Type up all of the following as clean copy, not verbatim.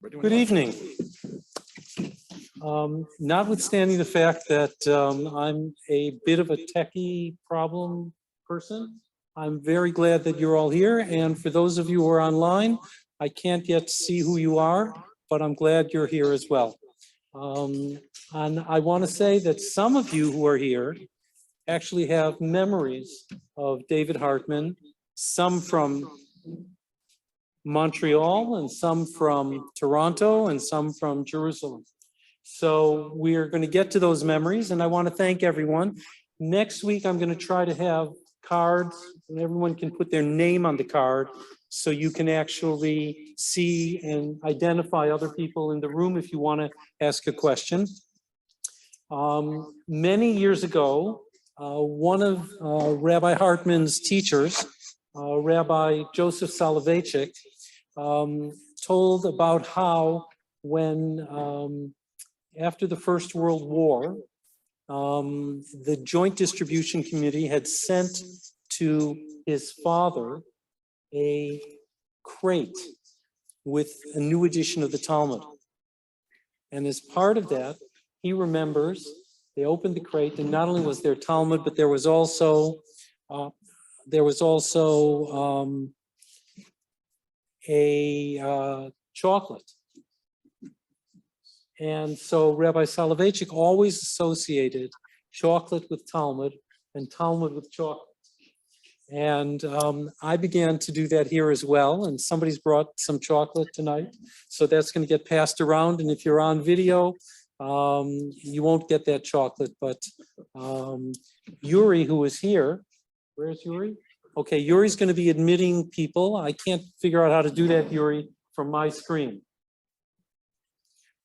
Good evening. Notwithstanding the fact that I'm a bit of a techie problem person, I'm very glad that you're all here. And for those of you who are online, I can't yet see who you are, but I'm glad you're here as well. And I want to say that some of you who are here actually have memories of David Hartman, some from Montreal and some from Toronto and some from Jerusalem. So we are going to get to those memories, and I want to thank everyone. Next week, I'm going to try to have cards, and everyone can put their name on the card so you can actually see and identify other people in the room if you want to ask a question. Many years ago, one of Rabbi Hartman's teachers, Rabbi Joseph Soloveitchik, told about how when after the First World War, the Joint Distribution Committee had sent to his father a crate with a new edition of the Talmud. And as part of that, he remembers they opened the crate, and not only was there Talmud, but there was also a chocolate. And so Rabbi Soloveitchik always associated chocolate with Talmud and Talmud with chocolate. And I began to do that here as well. And somebody's brought some chocolate tonight. So that's going to get passed around. And if you're on video, you won't get that chocolate. But Yuri, who is here, where's Yuri? Okay, Yuri's going to be admitting people. I can't figure out how to do that, Yuri, from my screen.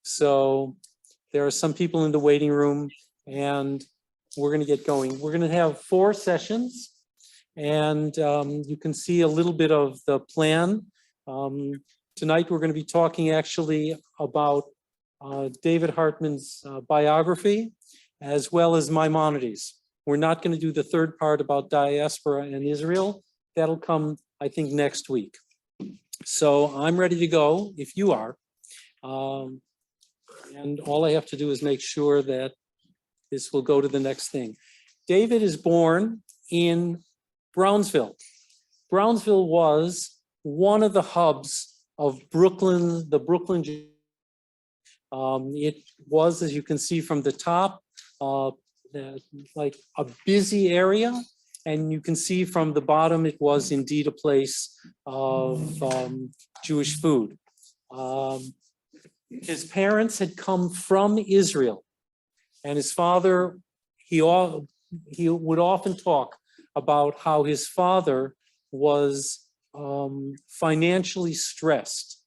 So there are some people in the waiting room, and we're going to get going. We're going to have 4 sessions, and you can see a little bit of the plan. Tonight we're going to be talking actually about David Hartman's biography, as well as Maimonides. We're not going to do the third part about Diaspora and Israel. That'll come, I think, next week. So I'm ready to go, if you are. And all I have to do is make sure that this will go to the next thing. David is born in Brownsville. Brownsville was one of the hubs of Brooklyn, the Brooklyn. It was, as you can see from the top, like a busy area. And you can see from the bottom, it was indeed a place of Jewish food. His parents had come from Israel, and his father, he would often talk about how his father was financially stressed.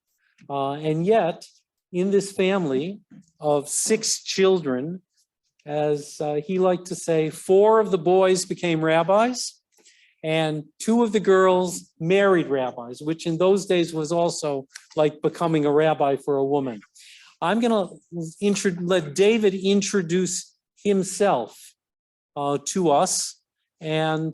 And yet, in this family of 6 children, as he liked to say, 4 of the boys became rabbis, and 2 of the girls married rabbis, which in those days was also like becoming a rabbi for a woman. I'm going to let David introduce himself to us and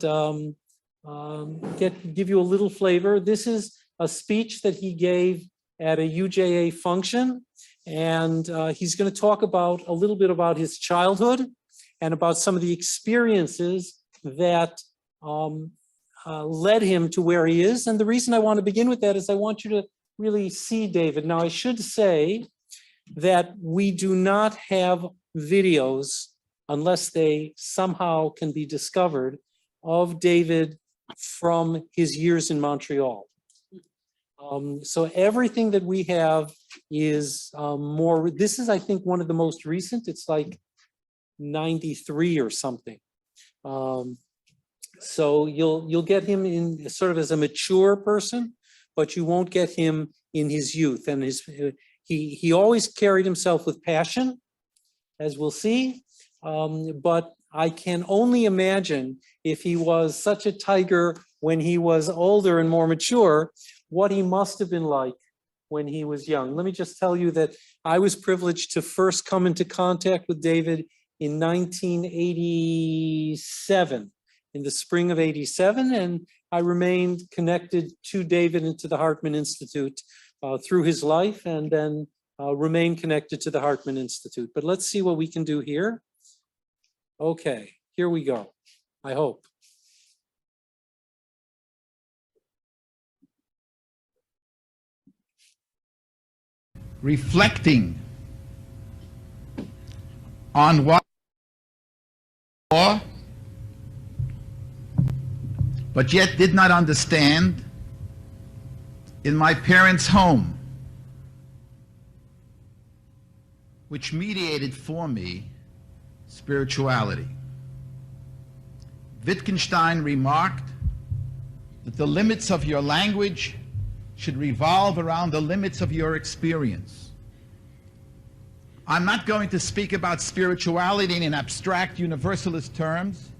give you a little flavor. This is a speech that he gave at a UJA function, and he's going to talk about a little bit about his childhood and about some of the experiences that led him to where he is. And the reason I want to begin with that is I want you to really see David. Now, I should say that we do not have videos, unless they somehow can be discovered, of David from his years in Montreal. So everything that we have is more, this is, I think, one of the most recent. It's like 93 or something. So you'll get him in sort of as a mature person, but you won't get him in his youth. And he always carried himself with passion, as we'll see. But I can only imagine if he was such a tiger when he was older and more mature, what he must have been like when he was young. Let me just tell you that I was privileged to first come into contact with David in 1987, in the spring of 87, and I remained connected to David and to the Hartman Institute through his life and then remain connected to the Hartman Institute. But let's see what we can do here. Okay, here we go, I hope. Reflecting on what but yet did not understand in my parents' home, which mediated for me spirituality. Wittgenstein remarked that the limits of your language should revolve around the limits of your experience. I'm not going to speak about spirituality in abstract universalist terms,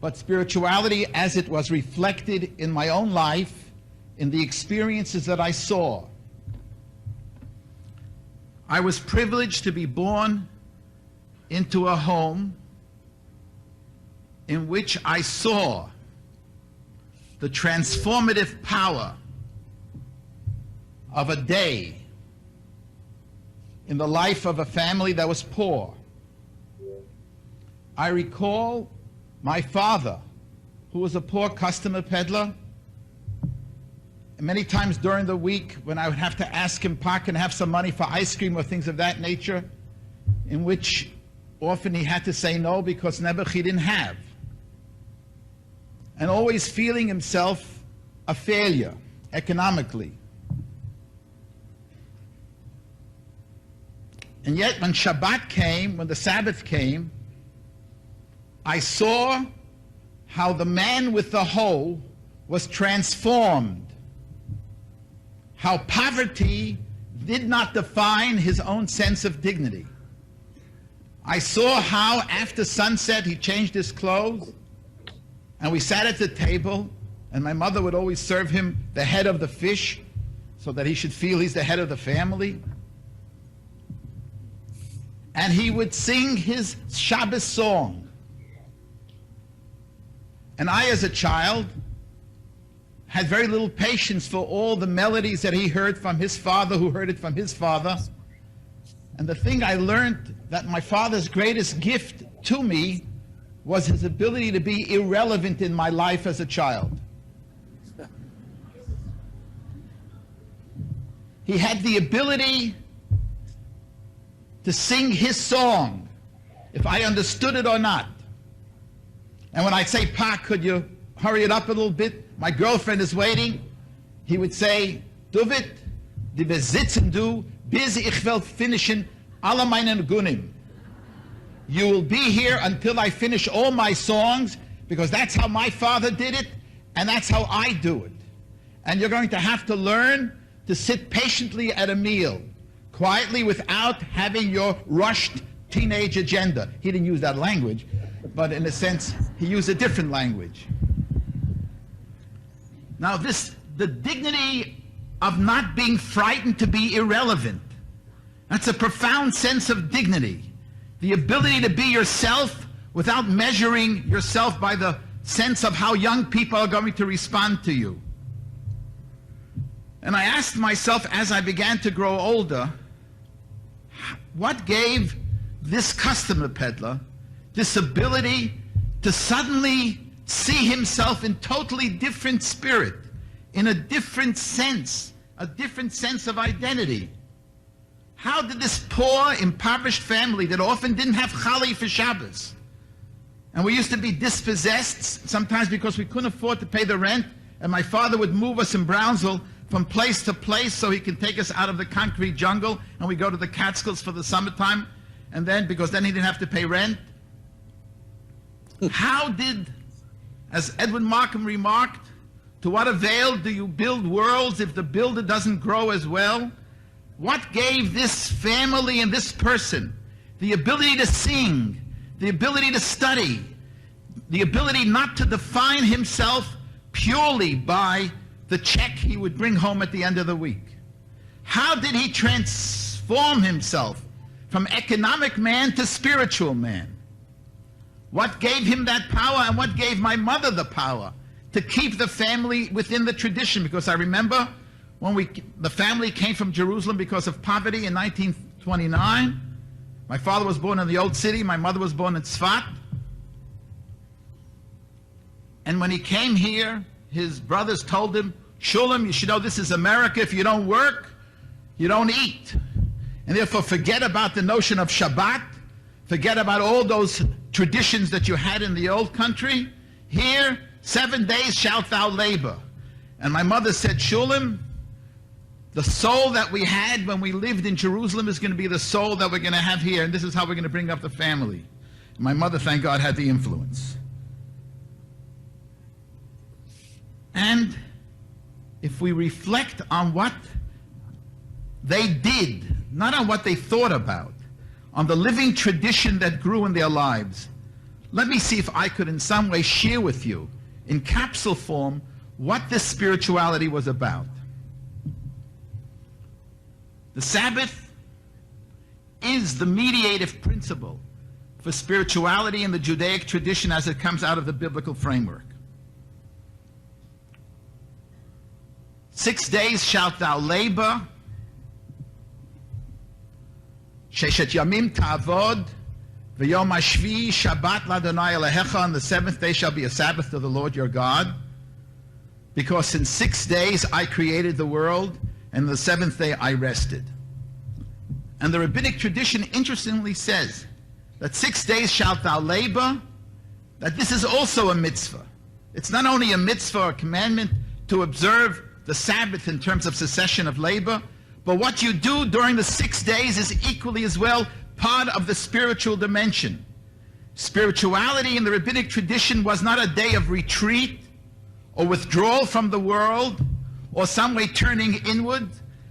but spirituality as it was reflected in my own life, in the experiences that I saw. I was privileged to be born into a home in which I saw the transformative power of a day in the life of a family that was poor. I recall my father, who was a poor customer peddler, and many times during the week when I would have to ask him, "Pa, can I have some money for ice cream," or things of that nature, in which often he had to say no because never he didn't have. And always feeling himself a failure economically. And yet when Shabbat came, when the Sabbath came, I saw how the man with the hoe was transformed. How poverty did not define his own sense of dignity. I saw how after sunset he changed his clothes and we sat at the table and my mother would always serve him the head of the fish so that he should feel he's the head of the family. And he would sing his Shabbos song. And I, as a child, had very little patience for all the melodies that he heard from his father, who heard it from his father. And the thing I learned, that my father's greatest gift to me was his ability to be irrelevant in my life as a child. He had the ability to sing his song, if I understood it or not. And when I'd say, "Pa, could you hurry it up a little bit? My girlfriend is waiting," he would say, "David, die besitzen du, bis ich will finishen alle meine Gunim." You will be here until I finish all my songs, because that's how my father did it, and that's how I do it. And you're going to have to learn to sit patiently at a meal, quietly, without having your rushed teenage agenda. He didn't use that language, but in a sense, he used a different language. Now the dignity of not being frightened to be irrelevant, that's a profound sense of dignity. The ability to be yourself without measuring yourself by the sense of how young people are going to respond to you. And I asked myself as I began to grow older, what gave this customer peddler this ability to suddenly see himself in totally different spirit, in a different sense of identity? How did this poor, impoverished family that often didn't have chali for Shabbos, and we used to be dispossessed, sometimes because we couldn't afford to pay the rent, and my father would move us in Brownsville from place to place so he could take us out of the concrete jungle, and we go to the Catskills for the summertime, and then, because then he didn't have to pay rent. How did, as Edwin Markham remarked, to what avail do you build worlds if the builder doesn't grow as well? What gave this family and this person the ability to sing, the ability to study, the ability not to define himself purely by the check he would bring home at the end of the week? How did he transform himself from economic man to spiritual man? What gave him that power, and what gave my mother the power to keep the family within the tradition? Because I remember when the family came from Jerusalem because of poverty in 1929. My father was born in the Old City, my mother was born in Tzfat. And when he came here, his brothers told him, Shalom, you should know this is America. If you don't work, you don't eat. And therefore forget about the notion of Shabbat. Forget about all those traditions that you had in the old country. Here, 7 days shalt thou labor. And my mother said, Shalom, the soul that we had when we lived in Jerusalem is going to be the soul that we're going to have here. And this is how we're going to bring up the family. And my mother, thank God, had the influence. And if we reflect on what they did, not on what they thought about, on the living tradition that grew in their lives, let me see if I could in some way share with you, in capsule form, what this spirituality was about. The Sabbath is the mediative principle for spirituality in the Judaic tradition as it comes out of the biblical framework. 6 days shalt thou labor, Sheshet Yamim ta'avod, V'yom hashvi Shabbat l'Adonai Elohecha, and the 7th day shall be a Sabbath to the Lord your God, because in 6 days I created the world, and the 7th day I rested. And the rabbinic tradition interestingly says that 6 days shalt thou labor, that this is also a mitzvah. It's not only a mitzvah or a commandment to observe the Sabbath in terms of cessation of labor, but what you do during the 6 days is equally as well part of the spiritual dimension. Spirituality in the rabbinic tradition was not a day of retreat or withdrawal from the world or some way turning inward,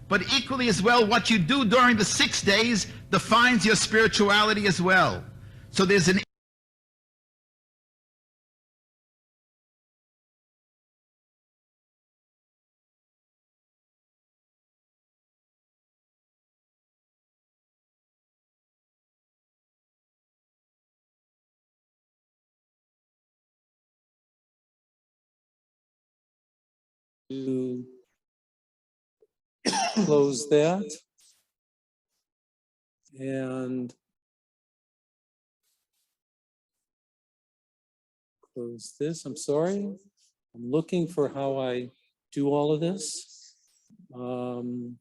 but equally as well what you do during the 6 days defines your spirituality as well. So there's an to close that and close this. I'm sorry. I'm looking for how I do all of this. And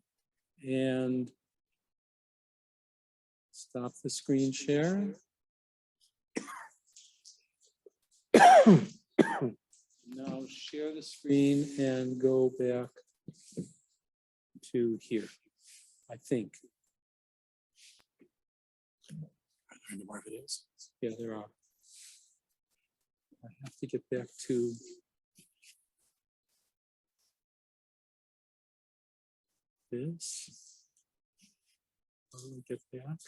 stop the screen share. Now share the screen and go back to here, I think. Are there any more videos? Yeah, there are. I have to get back to this. How do we get back?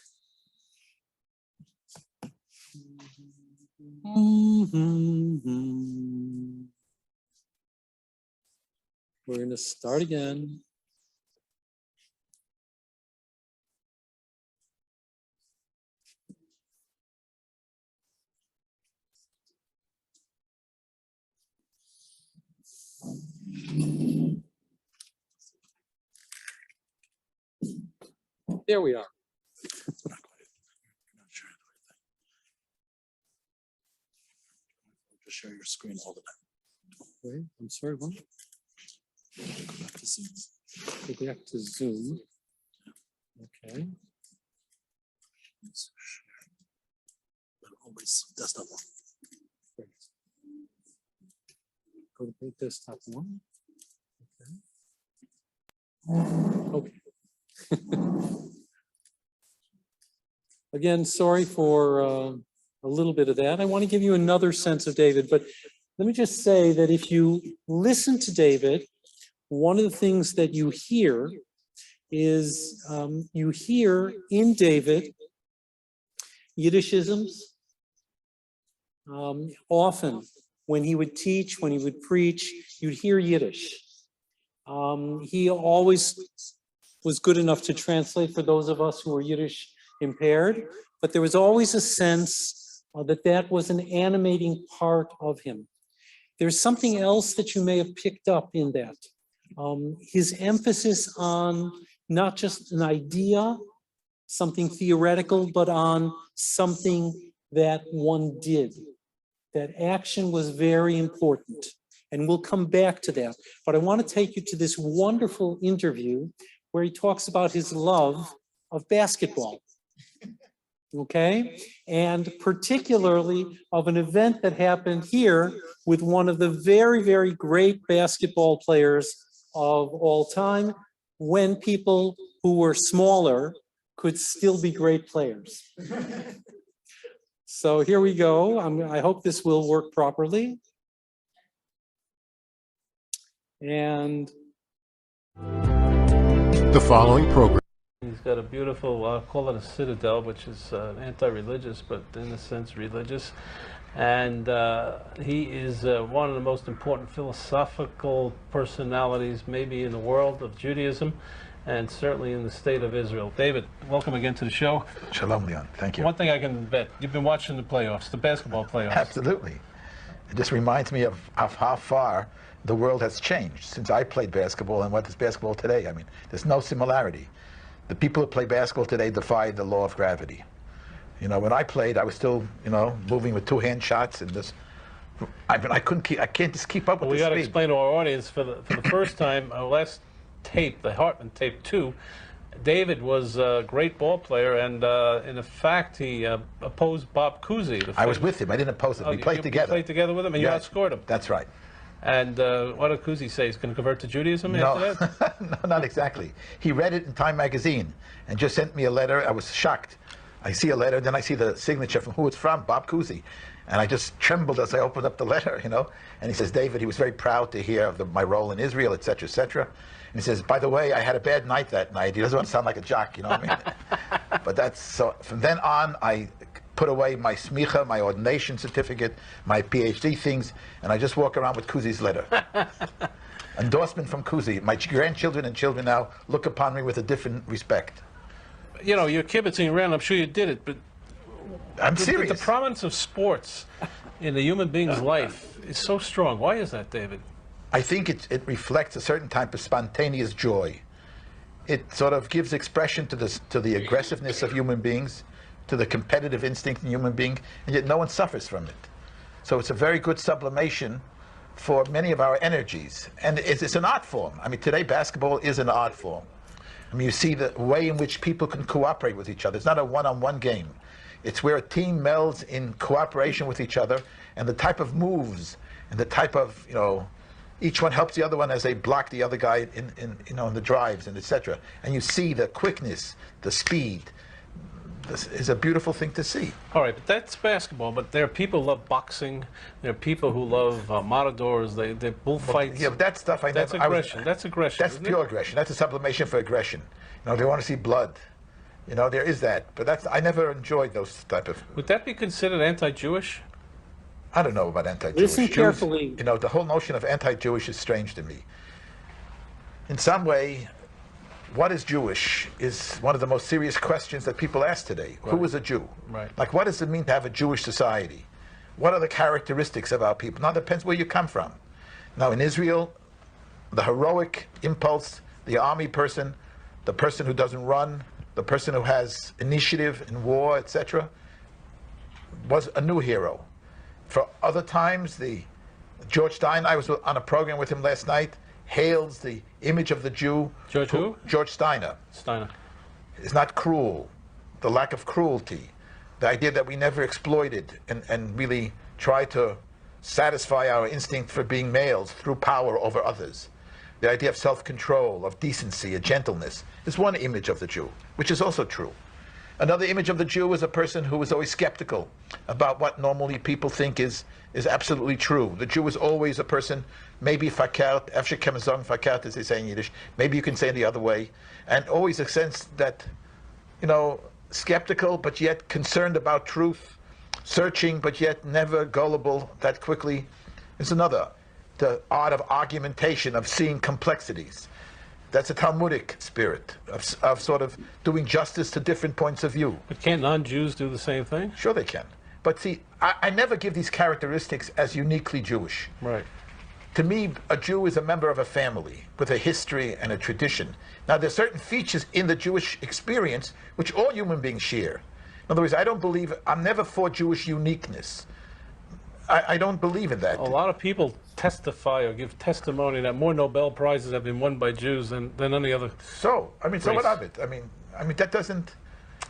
We're going to start again. There we are. Just share your screen all the time. Wait, I'm sorry, what? Go back to Zoom. Go back to Zoom. Okay. But always desktop one. Great. Go to desktop one. Okay. Okay. Again, sorry for a little bit of that. I want to give you another sense of David, but let me just say that if you listen to David, one of the things that you hear is you hear in David Yiddishisms. Often when he would teach, when he would preach, you'd hear Yiddish. He always was good enough to translate for those of us who are Yiddish impaired, but there was always a sense that was an animating part of him. There's something else that you may have picked up in that. his emphasis on not just an idea, something theoretical, but on something that one did. That action was very important. And we'll come back to that. But I want to take you to this wonderful interview where he talks about his love of basketball. Okay? And particularly of an event that happened here with one of the very, very great basketball players of all time, when people who were smaller could still be great players. So here we go. I hope this will work properly. And the following program. He's got a beautiful, I'll call it a citadel, which is anti-religious, but in a sense religious. And he is one of the most important philosophical personalities maybe in the world of Judaism, and certainly in the state of Israel. David, welcome again to the show. Shalom, Leon. Thank you. One thing I can bet, you've been watching the playoffs, the basketball playoffs. Absolutely. It just reminds me of how far the world has changed since I played basketball and what is basketball today. I mean, there's no similarity. The people who play basketball today defy the law of gravity. You know, when I played, I was still, you know, moving with two-hand shots and this. I can't just keep up with the speed. We got to explain to our audience for the first time, our last tape, the Hartman tape 2, David was a great ball player, and in fact, he opposed Bob Cousy. I was with him. I didn't oppose him. We played together. You played together with him, and you outscored him. That's right. And what did Cousy say? He's going to convert to Judaism after that? No, not exactly. He read it in Time magazine and just sent me a letter. I was shocked. I see a letter, then I see the signature from who it's from, Bob Cousy. And I just trembled as I opened up the letter, you know. And he says, David, he was very proud to hear of my role in Israel, et cetera, et cetera. And he says, by the way, I had a bad night that night. He doesn't want to sound like a jock, you know what I mean? But that's, so from then on, I put away my smicha, my ordination certificate, my PhD things, and I just walk around with Cousy's letter. Endorsement from Cousy. My grandchildren and children now look upon me with a different respect. You know, you're kibitzing around, I'm sure you did it, but I'm serious. The prominence of sports in the human being's life is so strong. Why is that, David? I think it reflects a certain type of spontaneous joy. It sort of gives expression to the aggressiveness of human beings, to the competitive instinct in human being, and yet no one suffers from it. So it's a very good sublimation for many of our energies. And it's an art form. I mean, today basketball is an art form. I mean, you see the way in which people can cooperate with each other. It's not a one-on-one game. It's where a team melds in cooperation with each other, and the type of moves and the type of, you know, each one helps the other one as they block the other guy in the drives and etc. And you see the quickness, the speed. This is a beautiful thing to see. All right, but that's basketball. But there are people who love boxing. There are people who love matadors. They bullfights. Yeah, but that stuff that's aggression. That's aggression. That's pure aggression. That's a sublimation for aggression. You know, they want to see blood. You know, there is that. But I never enjoyed those type of. Would that be considered anti-Jewish? I don't know about anti-Jewish. Listen carefully. You know, the whole notion of anti-Jewish is strange to me. In some way, what is Jewish is one of the most serious questions that people ask today. Right. Who is a Jew? Right. Like, what does it mean to have a Jewish society? What are the characteristics of our people? Now, it depends where you come from. Now, in Israel, the heroic impulse, the army person, the person who doesn't run, the person who has initiative in war, etc., was a new hero. For other times, George Stein, I was on a program with him last night, hails the image of the Jew. George who? George Steiner. Steiner. It's not cruel, the lack of cruelty, the idea that we never exploited and really try to satisfy our instinct for being males through power over others. The idea of self-control, of decency, of gentleness, is one image of the Jew, which is also true. Another image of the Jew is a person who is always skeptical about what normally people think is absolutely true. The Jew is always a person, maybe fakert, efshe kemazon fakert, as they say in Yiddish, maybe you can say it the other way, and always a sense that, you know, skeptical but yet concerned about truth, searching but yet never gullible that quickly, is another. The art of argumentation, of seeing complexities. That's a Talmudic spirit of sort of doing justice to different points of view. But can't non-Jews do the same thing? Sure they can. But see, I never give these characteristics as uniquely Jewish. Right. To me, a Jew is a member of a family with a history and a tradition. Now, there's certain features in the Jewish experience which all human beings share. In other words, I'm never for Jewish uniqueness. I don't believe in that. A lot of people testify or give testimony that more Nobel Prizes have been won by Jews than any other. So what of it? I mean, that doesn't...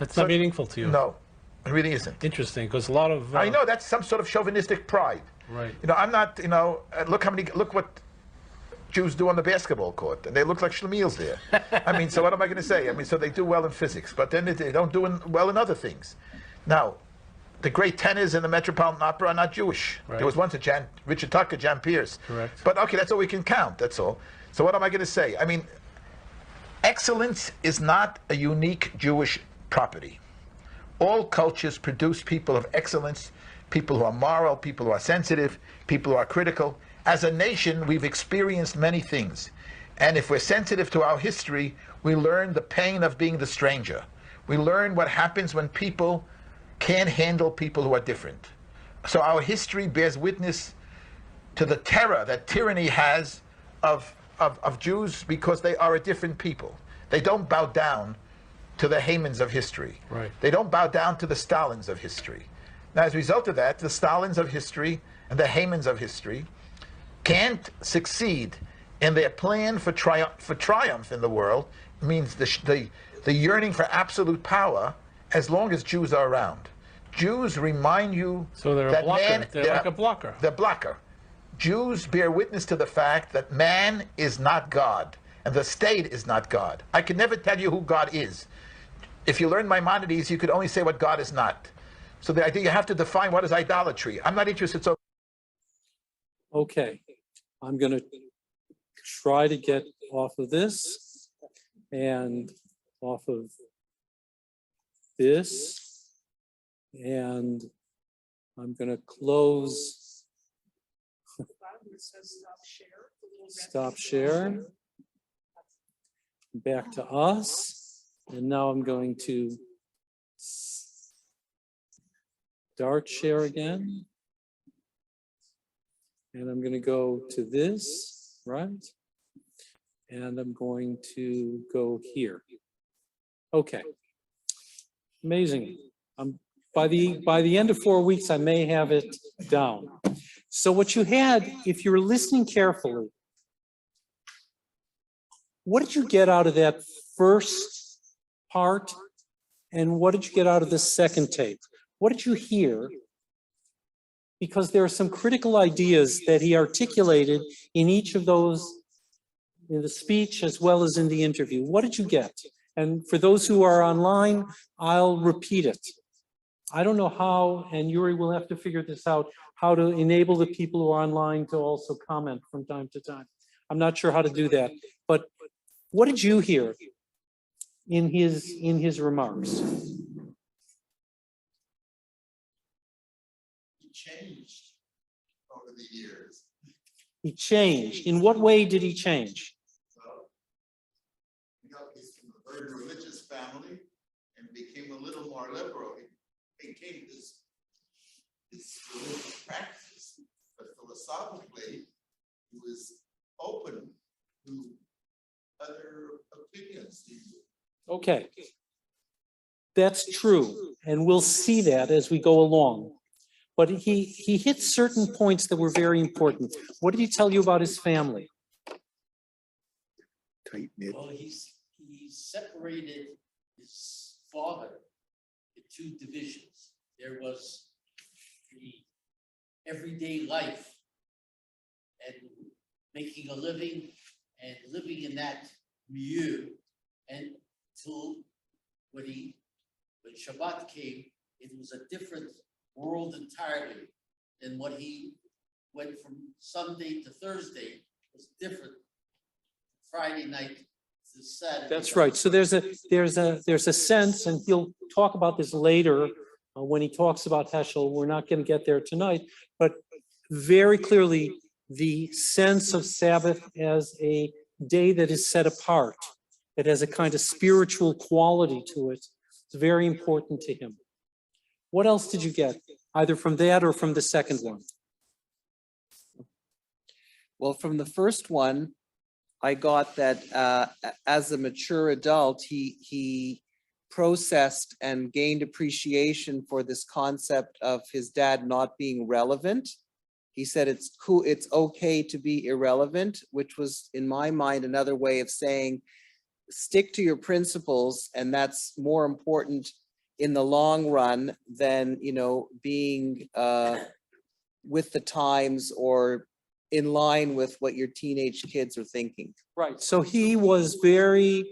It's not meaningful to you. No, it really isn't. Interesting, because a lot of... I know that's some sort of chauvinistic pride. Right. I'm not, look what Jews do on the basketball court, and they look like schlemiels there. I mean, so what am I going to say? I mean, so they do well in physics, but then they don't do well in other things. Now, the great tenors in the Metropolitan Opera are not Jewish. Right. There was once Richard Tucker, Jan Pierce. Correct. But okay, that's all we can count, that's all. So what am I going to say? I mean, excellence is not a unique Jewish property. All cultures produce people of excellence, people who are moral, people who are sensitive, people who are critical. As a nation, we've experienced many things. And if we're sensitive to our history, we learn the pain of being the stranger. We learn what happens when people can't handle people who are different. So our history bears witness to the terror that tyranny has of Jews because they are a different people. They don't bow down to the Hamans of history. Right. They don't bow down to the Stalins of history. Now, as a result of that, the Stalins of history and the Hamans of history can't succeed in their plan for triumph in the world. It means the yearning for absolute power as long as Jews are around. Jews remind you So they're that a blocker. man, They're like a blocker. They're blocker. Jews bear witness to the fact that man is not God and the state is not God. I can never tell you who God is. If you learn Maimonides, you could only say what God is not. So the idea you have to define what is idolatry. I'm not interested. So Okay, I'm going to try to get off of this and off of this. And I'm going to close. Stop share. Back to us. And now I'm going to start share again. And I'm going to go to this, right? And I'm going to go here. Okay. Amazing. By the end of 4 weeks, I may have it down. So what you had, if you were listening carefully, what did you get out of that first part? And what did you get out of the second tape? What did you hear? Because there are some critical ideas that he articulated in each of those, in the speech as well as in the interview. What did you get? And for those who are online, I'll repeat it. I don't know how, and Yuri will have to figure this out, how to enable the people who are online to also comment from time to time. I'm not sure how to do that, but what did you hear in his remarks? He changed over the years. He changed. In what way did he change? Well, he's from a very religious family and became a little more liberal. He became this religious practice, but philosophically, he was open to other opinions. Okay. That's true, and we'll see that as we go along. But he hit certain points that were very important. What did he tell you about his family? Well, he separated his father into two divisions. There was the everyday life and making a living and living in that milieu. And till when Shabbat came, it was a different world entirely than what he went from Sunday to Thursday was different. Friday night to Saturday. That's right. So there's a sense, and he'll talk about this later when he talks about Heschel. We're not going to get there tonight, but very clearly the sense of Sabbath as a day that is set apart, that has a kind of spiritual quality to it. It's very important to him. What else did you get, either from that or from the second one? Well, from the first one, I got that as a mature adult, he processed and gained appreciation for this concept of his dad not being relevant. He said it's cool, it's okay to be irrelevant, which was in my mind another way of saying stick to your principles, and that's more important in the long run than, you know, being with the times or in line with what your teenage kids are thinking. Right. So he was very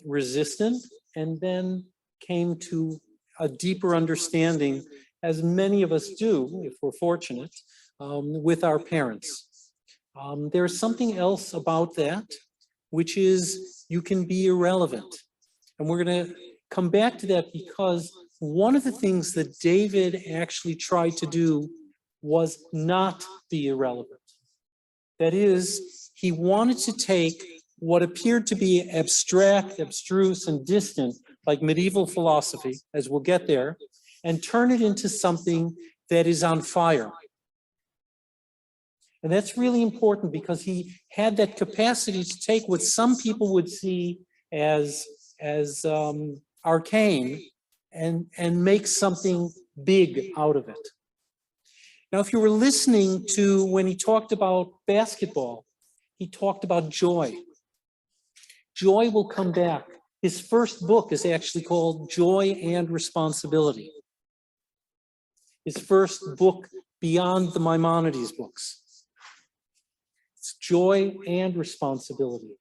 resistant, and then came to a deeper understanding, as many of us do, if we're fortunate, with our parents. There's something else about that, which is you can be irrelevant. And we're going to come back to that, because one of the things that David actually tried to do was not be irrelevant. That is, he wanted to take what appeared to be abstract, abstruse, and distant, like medieval philosophy, as we'll get there, and turn it into something that is on fire. And that's really important, because he had that capacity to take what some people would see as arcane and make something big out of it. Now, if you were listening to when he talked about basketball, he talked about joy. Joy will come back. His first book is actually called Joy and Responsibility. His first book beyond the Maimonides books. It's joy and responsibility.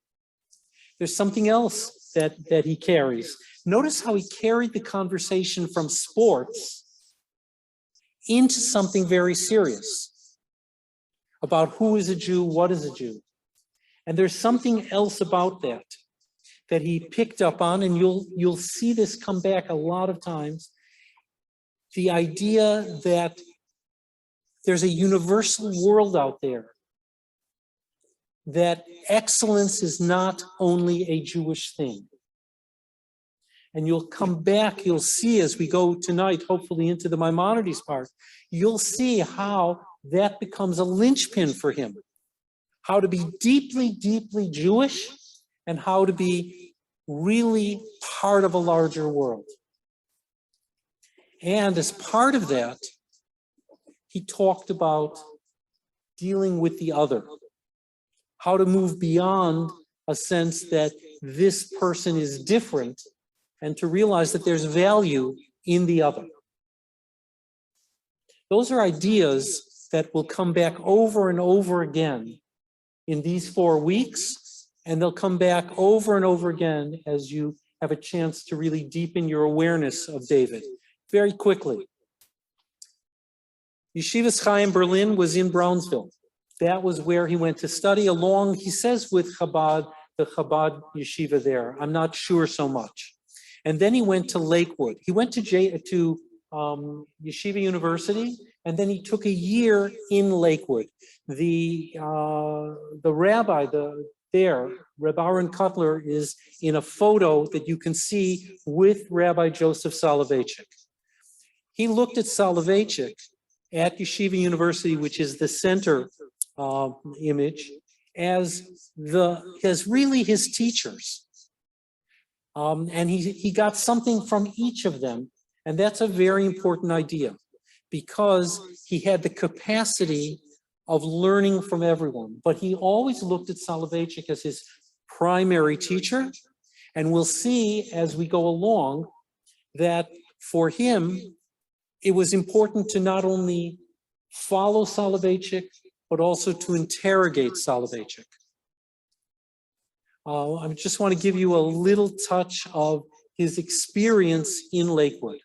There's something else that he carries. Notice how he carried the conversation from sports into something very serious about who is a Jew, what is a Jew. And there's something else about that he picked up on, and you'll see this come back a lot of times. The idea that there's a universal world out there, that excellence is not only a Jewish thing. And you'll come back, you'll see as we go tonight, hopefully into the Maimonides part, you'll see how that becomes a linchpin for him. How to be deeply, deeply Jewish, and how to be really part of a larger world. And as part of that, he talked about dealing with the other. How to move beyond a sense that this person is different, and to realize that there's value in the other. Those are ideas that will come back over and over again in these 4 weeks, and they'll come back over and over again as you have a chance to really deepen your awareness of David. Very quickly. Yeshivas Chaim Berlin was in Brownsville. That was where he went to study along, he says, with Chabad, the Chabad yeshiva there. I'm not sure so much. And then he went to Lakewood. He went to Yeshiva University, and then he took a year in Lakewood. The rabbi there, Rabbi Aaron Cutler, is in a photo that you can see with Rabbi Joseph Soloveitchik. He looked at Soloveitchik at Yeshiva University, which is the center image, as really his teachers. And he got something from each of them. And that's a very important idea, because he had the capacity of learning from everyone. But he always looked at Soloveitchik as his primary teacher. And we'll see as we go along that for him, it was important to not only follow Soloveitchik, but also to interrogate Soloveitchik. I just want to give you a little touch of his experience in Lakewood.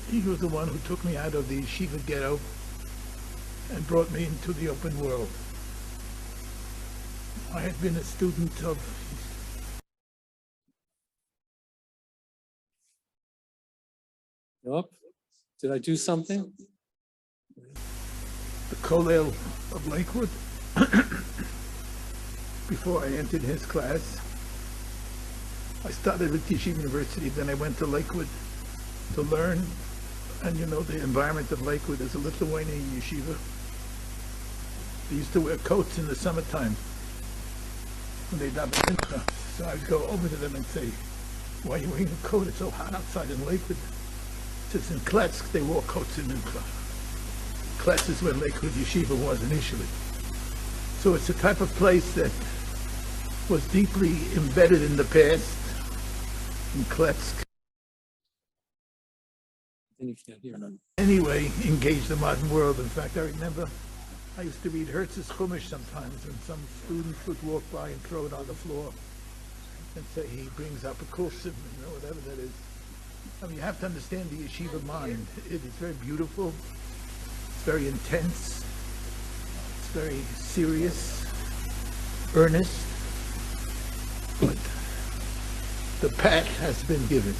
He was the one who took me out of the yeshiva ghetto and brought me into the open world. I had been a student of Nope. Did I do something? the Kollel of Lakewood. before I entered his class. I started with Yeshiva University, then I went to Lakewood to learn. And you know, the environment of Lakewood is a Lithuanian yeshiva. They used to wear coats in the summertime when they daven mincha. So I'd go over to them and say, "Why are you wearing a coat? It's so hot outside in Lakewood." Since in Kletsk they wore coats in mincha. Kletsk is where Lakewood Yeshiva was initially. So it's a type of place that was deeply embedded in the past in Kletsk. And you can't hear none. Anyway, engage the modern world. In fact, I remember I used to read Hertz's Chumash sometimes, and some students would walk by and throw it on the floor and say he brings up a kursiv, you know, whatever that is. I mean, you have to understand the yeshiva mind. It is very beautiful, it's very intense, it's very serious, earnest, but the path has been given.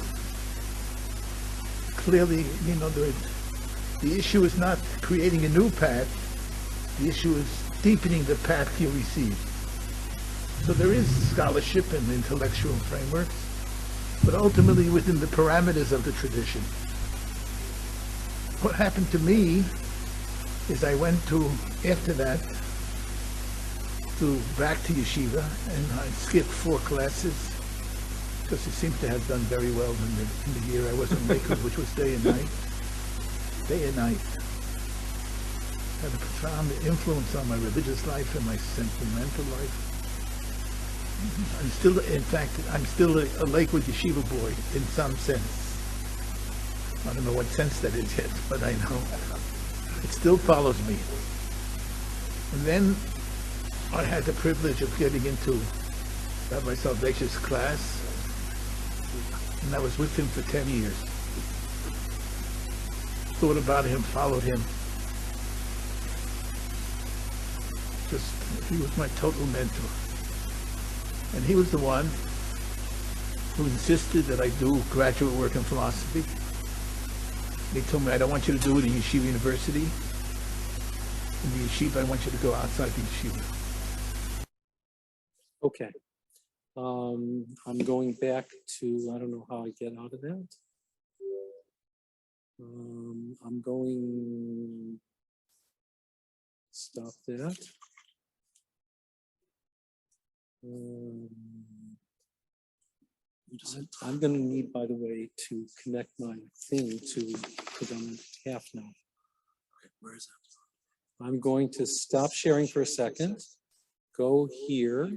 Clearly, you know, the issue is not creating a new path. The issue is deepening the path you receive. So there is scholarship and intellectual frameworks, but ultimately within the parameters of the tradition. What happened to me is I went to, after that, back to yeshiva, and I skipped 4 classes because it seemed to have done very well in the year I was in Lakewood, which was day and night. Day and night. Had a profound influence on my religious life and my sentimental life. I'm still, in fact, I'm still a Lakewood yeshiva boy in some sense. I don't know what sense that is yet, but I know it still follows me. And then I had the privilege of getting into Rabbi Salvatius' class, and I was with him for 10 years. Thought about him, followed him. He was my total mentor. And he was the one who insisted that I do graduate work in philosophy. He told me, I don't want you to do it in Yeshiva University. In the yeshiva, I want you to go outside the yeshiva. Okay. I'm going back to, I don't know how I get out of that. I'm going, stop that. I'm going to need, by the way, to connect my thing to, because I'm at half now. Okay, where is it? I'm going to stop sharing for a second, go here.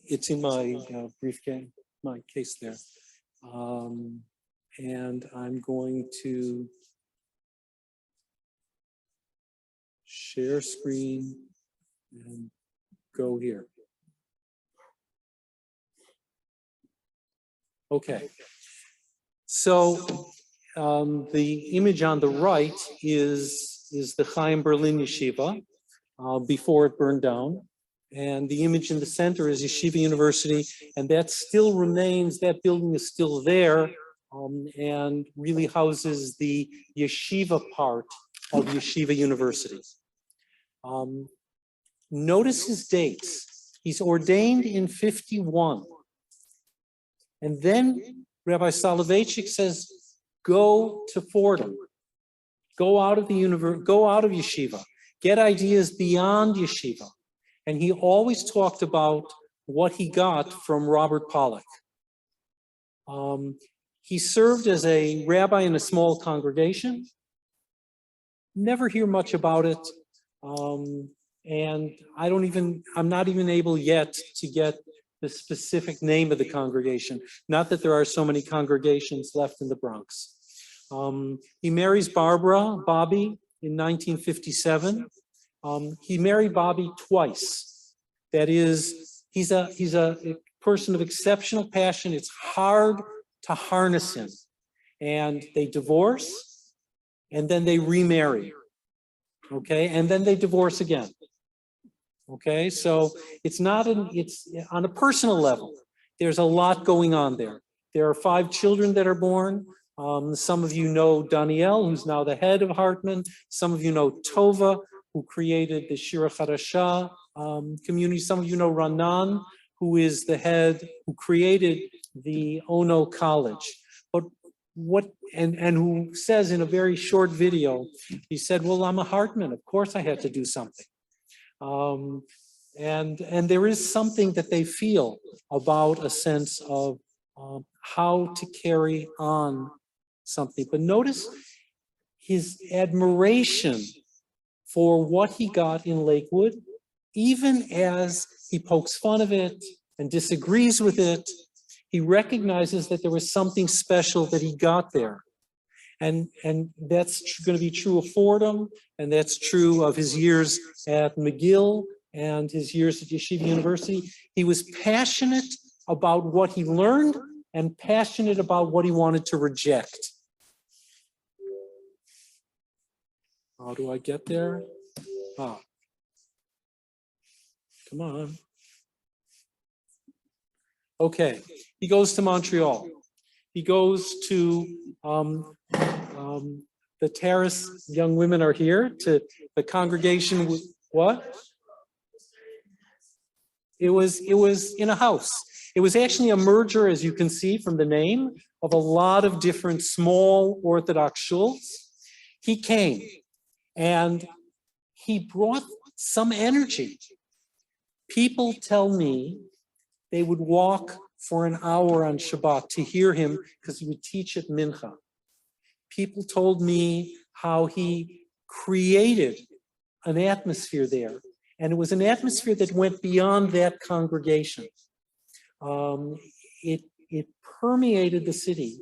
It's in my briefcase, my case there. And I'm going to share screen and go here. Okay. So the image on the right is the Chaim Berlin Yeshiva before it burned down. And the image in the center is Yeshiva University, and that still remains, that building is still there, and really houses the yeshiva part of Yeshiva University. Notice his dates. He's ordained in 51. And then Rabbi Soloveitchik says, go to Fordham, go out of the universe, go out of yeshiva, get ideas beyond yeshiva. And he always talked about what he got from Robert Pollack. He served as a rabbi in a small congregation. Never hear much about it. And I'm not even able yet to get the specific name of the congregation. Not that there are so many congregations left in the Bronx. He marries Bobby, in 1957. He married Bobby twice. That is, he's a person of exceptional passion. It's hard to harness him. And they divorce, and then they remarry. Okay, and then they divorce again. Okay, so it's on a personal level. There's a lot going on there. There are 5 children that are born. Some of you know Danielle, who's now the head of Hartman. Some of you know Tova, who created the Shira Chadasha community. Some of you know Ranan, who is the head, who created the Ono College. But and who says in a very short video, he said, well, I'm a Hartman, of course I had to do something. And there is something that they feel about a sense of how to carry on something. But notice his admiration for what he got in Lakewood, even as he pokes fun of it and disagrees with it, he recognizes that there was something special that he got there. And that's going to be true of Fordham, and that's true of his years at McGill and his years at Yeshiva University. He was passionate about what he learned and passionate about what he wanted to reject. How do I get there? Ah. Come on. Okay, he goes to Montreal. He goes to the terrace. Young women are here to the congregation. What? It was in a house. It was actually a merger, as you can see from the name, of a lot of different small Orthodox shuls. He came and he brought some energy. People tell me they would walk for an hour on Shabbat to hear him because he would teach at Mincha. People told me how he created an atmosphere there. And it was an atmosphere that went beyond that congregation. It permeated the city.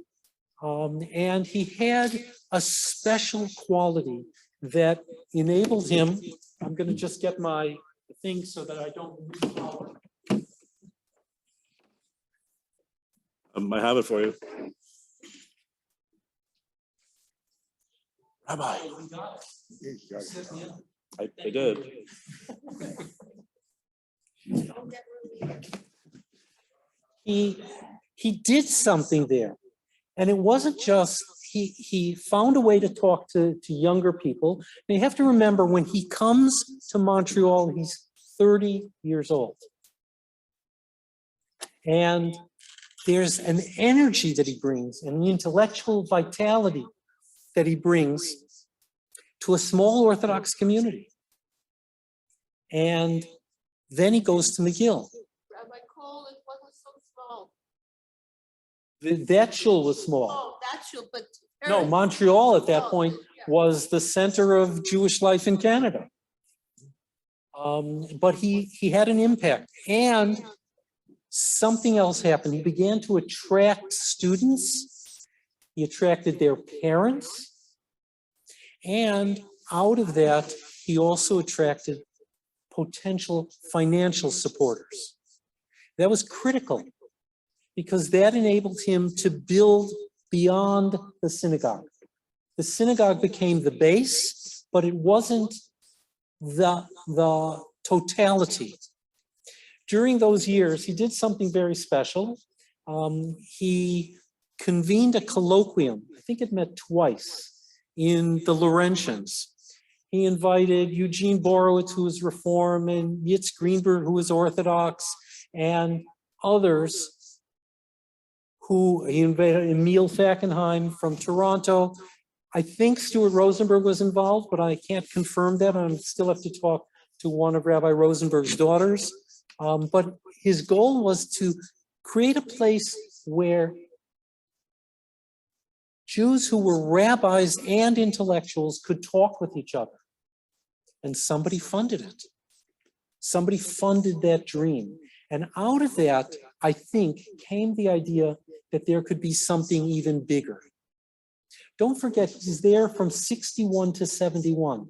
And he had a special quality that enabled him. I'm going to just get my thing so that I don't lose power. I have it for you. Rabbi. I did. He did something there. And it wasn't just, he found a way to talk to younger people. And you have to remember, when he comes to Montreal, he's 30 years old. And there's an energy that he brings, and the intellectual vitality that he brings to a small Orthodox community. And then he goes to McGill. Rabbi Cole, it wasn't so small. That shul was small. Oh, that shul, but. No, Montreal at that point was the center of Jewish life in Canada. But he had an impact. And something else happened. He began to attract students. He attracted their parents. And out of that, he also attracted potential financial supporters. That was critical because that enabled him to build beyond the synagogue. The synagogue became the base, but it wasn't the totality. During those years, he did something very special. He convened a colloquium. I think it met twice in the Laurentians. He invited Eugene Borowitz, who was Reform, and Yitz Greenberg, who was Orthodox, and others who he invited. Emil Fackenheim from Toronto. I think Stuart Rosenberg was involved, but I can't confirm that. I still have to talk to one of Rabbi Rosenberg's daughters. But his goal was to create a place where Jews who were rabbis and intellectuals could talk with each other. And somebody funded it. Somebody funded that dream. And out of that, I think, came the idea that there could be something even bigger. Don't forget, he's there from 61 to 71.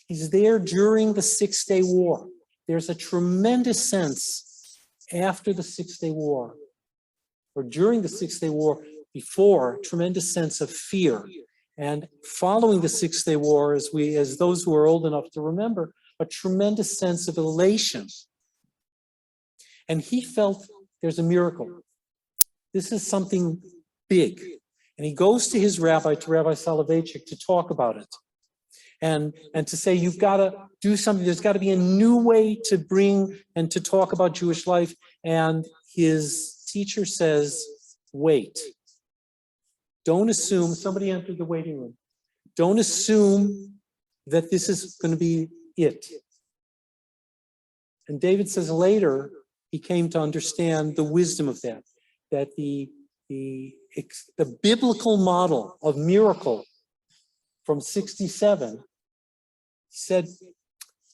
He's there during the Six-Day War. There's a tremendous sense after the Six-Day War, or during the Six-Day War, before, tremendous sense of fear. And following the Six-Day War, as those who are old enough to remember, a tremendous sense of elation. And he felt there's a miracle. This is something big. And he goes to his rabbi, to Rabbi Soloveitchik, to talk about it. And to say you've got to do something, there's got to be a new way to bring and to talk about Jewish life. And his teacher says, wait, don't assume, somebody entered the waiting room. Don't assume that this is going to be it. And David says later, he came to understand the wisdom of that, that the biblical model of miracle from 67 said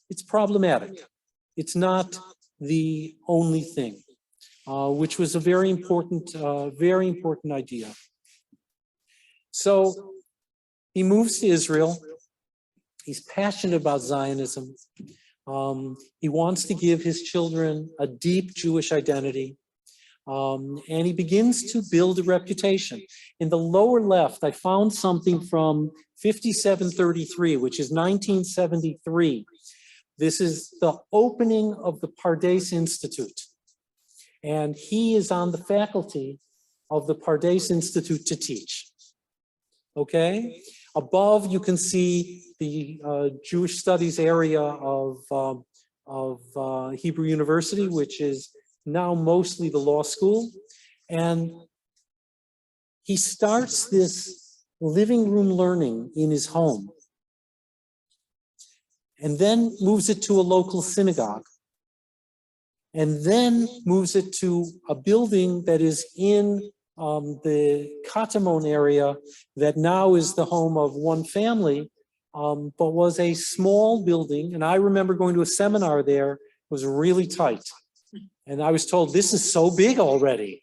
it's problematic. It's not the only thing, which was a very important idea. So he moves to Israel. He's passionate about Zionism. He wants to give his children a deep Jewish identity. And he begins to build a reputation. In the lower left, I found something from 5733, which is 1973. This is the opening of the Pardes Institute. And he is on the faculty of the Pardes Institute to teach. Okay? Above, you can see the Jewish studies area of Hebrew University, which is now mostly the law school. And he starts this living room learning in his home and then moves it to a local synagogue and then moves it to a building that is in the Katamon area that now is the home of one family, but was a small building. And I remember going to a seminar there. It was really tight. And I was told, this is so big already.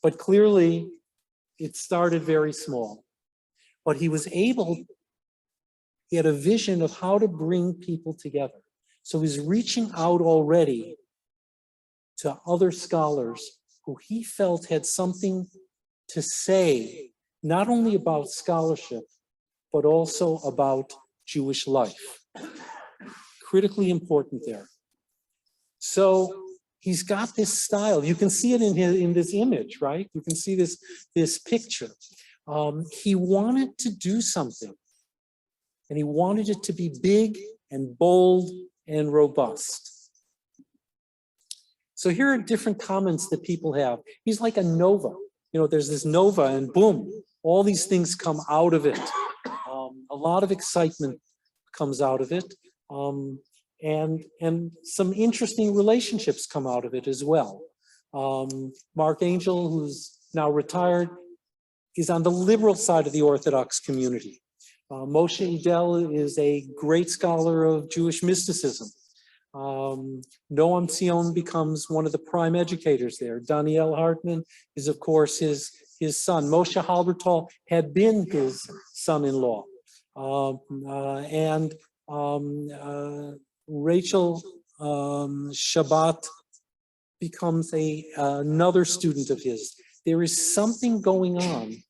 But clearly, it started very small. But he was able, he had a vision of how to bring people together. So he's reaching out already to other scholars who he felt had something to say, not only about scholarship, but also about Jewish life. Critically important there. So he's got this style. You can see it in this image, right? You can see this picture. He wanted to do something, and he wanted it to be big and bold and robust. So here are different comments that people have. He's like a nova. You know, there's this nova, and boom, all these things come out of it. A lot of excitement comes out of it. And some interesting relationships come out of it as well. Mark Angel, who's now retired, is on the liberal side of the Orthodox community. Moshe Idel is a great scholar of Jewish mysticism. Noam Zion becomes one of the prime educators there. Daniel Hartman is, of course, his son. Moshe Halbertal had been his son-in-law. Rachel Shabbat becomes another student of his. There is something going on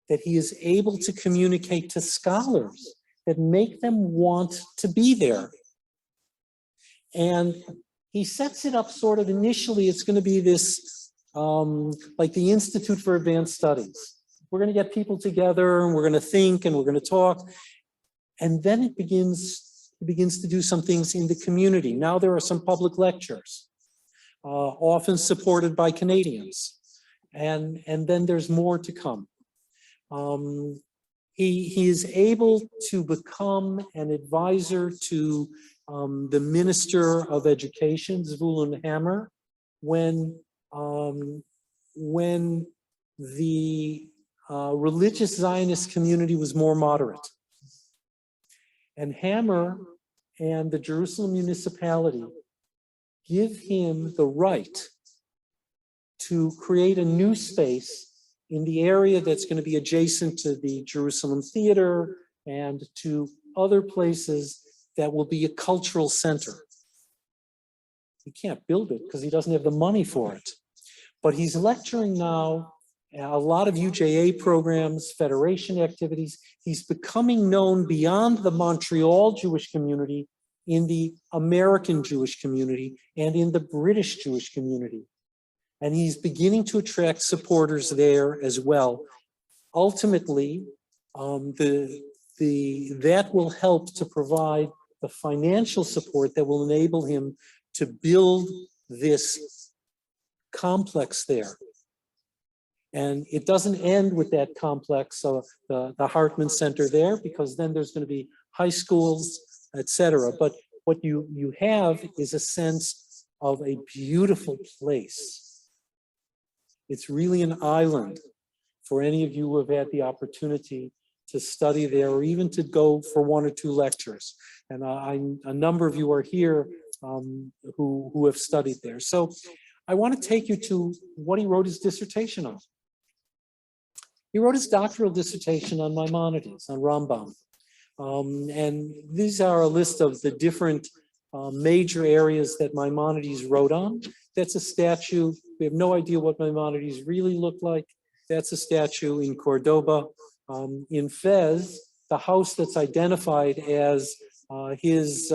that he is able to communicate to scholars that make them want to be there. And he sets it up sort of initially, it's going to be this, like the Institute for Advanced Studies. We're going to get people together and we're going to think and we're going to talk. And then it begins to do some things in the community. Now there are some public lectures, often supported by Canadians. And then there's more to come. He is able to become an advisor to the Minister of Education, Zvulun Hammer, when the religious Zionist community was more moderate. And Hammer and the Jerusalem municipality give him the right to create a new space in the area that's going to be adjacent to the Jerusalem Theater and to other places that will be a cultural center. He can't build it because he doesn't have the money for it. But he's lecturing now a lot of UJA programs, Federation activities. He's becoming known beyond the Montreal Jewish community, in the American Jewish community, and in the British Jewish community. And he's beginning to attract supporters there as well. Ultimately, the that will help to provide the financial support that will enable him to build this complex there. And it doesn't end with that complex, so the Hartman Center there, because then there's going to be high schools, etc. But what you have is a sense of a beautiful place. It's really an island for any of you who have had the opportunity to study there, or even to go for one or two lectures. And a number of you are here who have studied there. So I want to take you to what he wrote his dissertation on. He wrote his doctoral dissertation on Maimonides, on Rambam. And these are a list of the different major areas that Maimonides wrote on. That's a statue. We have no idea what Maimonides really looked like. That's a statue in Cordoba. In Fez, the house that's identified as his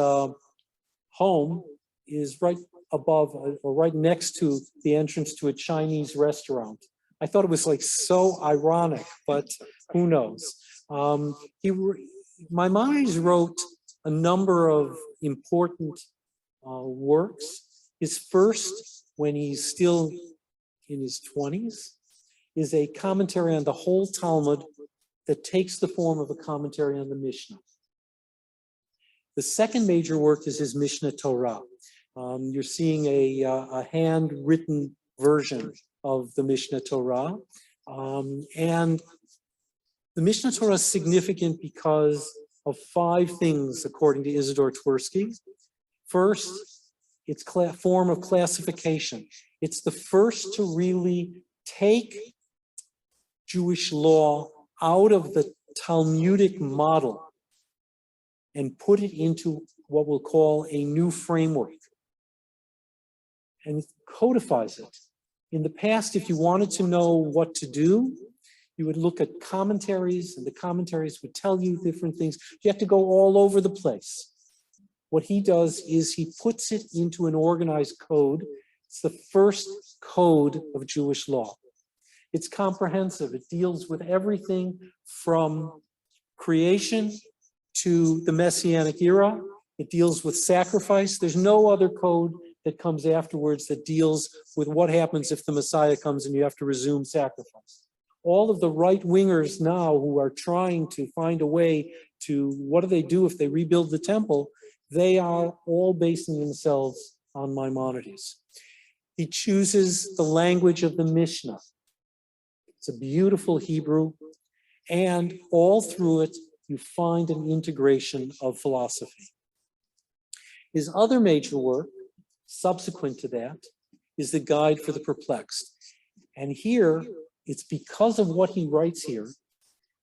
home is right above or right next to the entrance to a Chinese restaurant. I thought it was like so ironic, but who knows? Maimonides wrote a number of important works. His first, when he's still in his 20s, is a commentary on the whole Talmud that takes the form of a commentary on the Mishnah. The second major work is his Mishnah Torah. You're seeing a handwritten version of the Mishnah Torah. And the Mishnah Torah is significant because of 5 things, according to Isidore Twersky. First, its form of classification. It's the first to really take Jewish law out of the Talmudic model and put it into what we'll call a new framework and codifies it. In the past, if you wanted to know what to do, you would look at commentaries, and the commentaries would tell you different things. You have to go all over the place. What he does is he puts it into an organized code. It's the first code of Jewish law. It's comprehensive. It deals with everything from creation to the Messianic era. It deals with sacrifice. There's no other code that comes afterwards that deals with what happens if the Messiah comes and you have to resume sacrifice. All of the right-wingers now who are trying to find a way to, what do they do if they rebuild the temple? They are all basing themselves on Maimonides. He chooses the language of the Mishnah. It's a beautiful Hebrew, and all through it, you find an integration of philosophy. His other major work, subsequent to that, is the Guide for the Perplexed. And here, it's because of what he writes here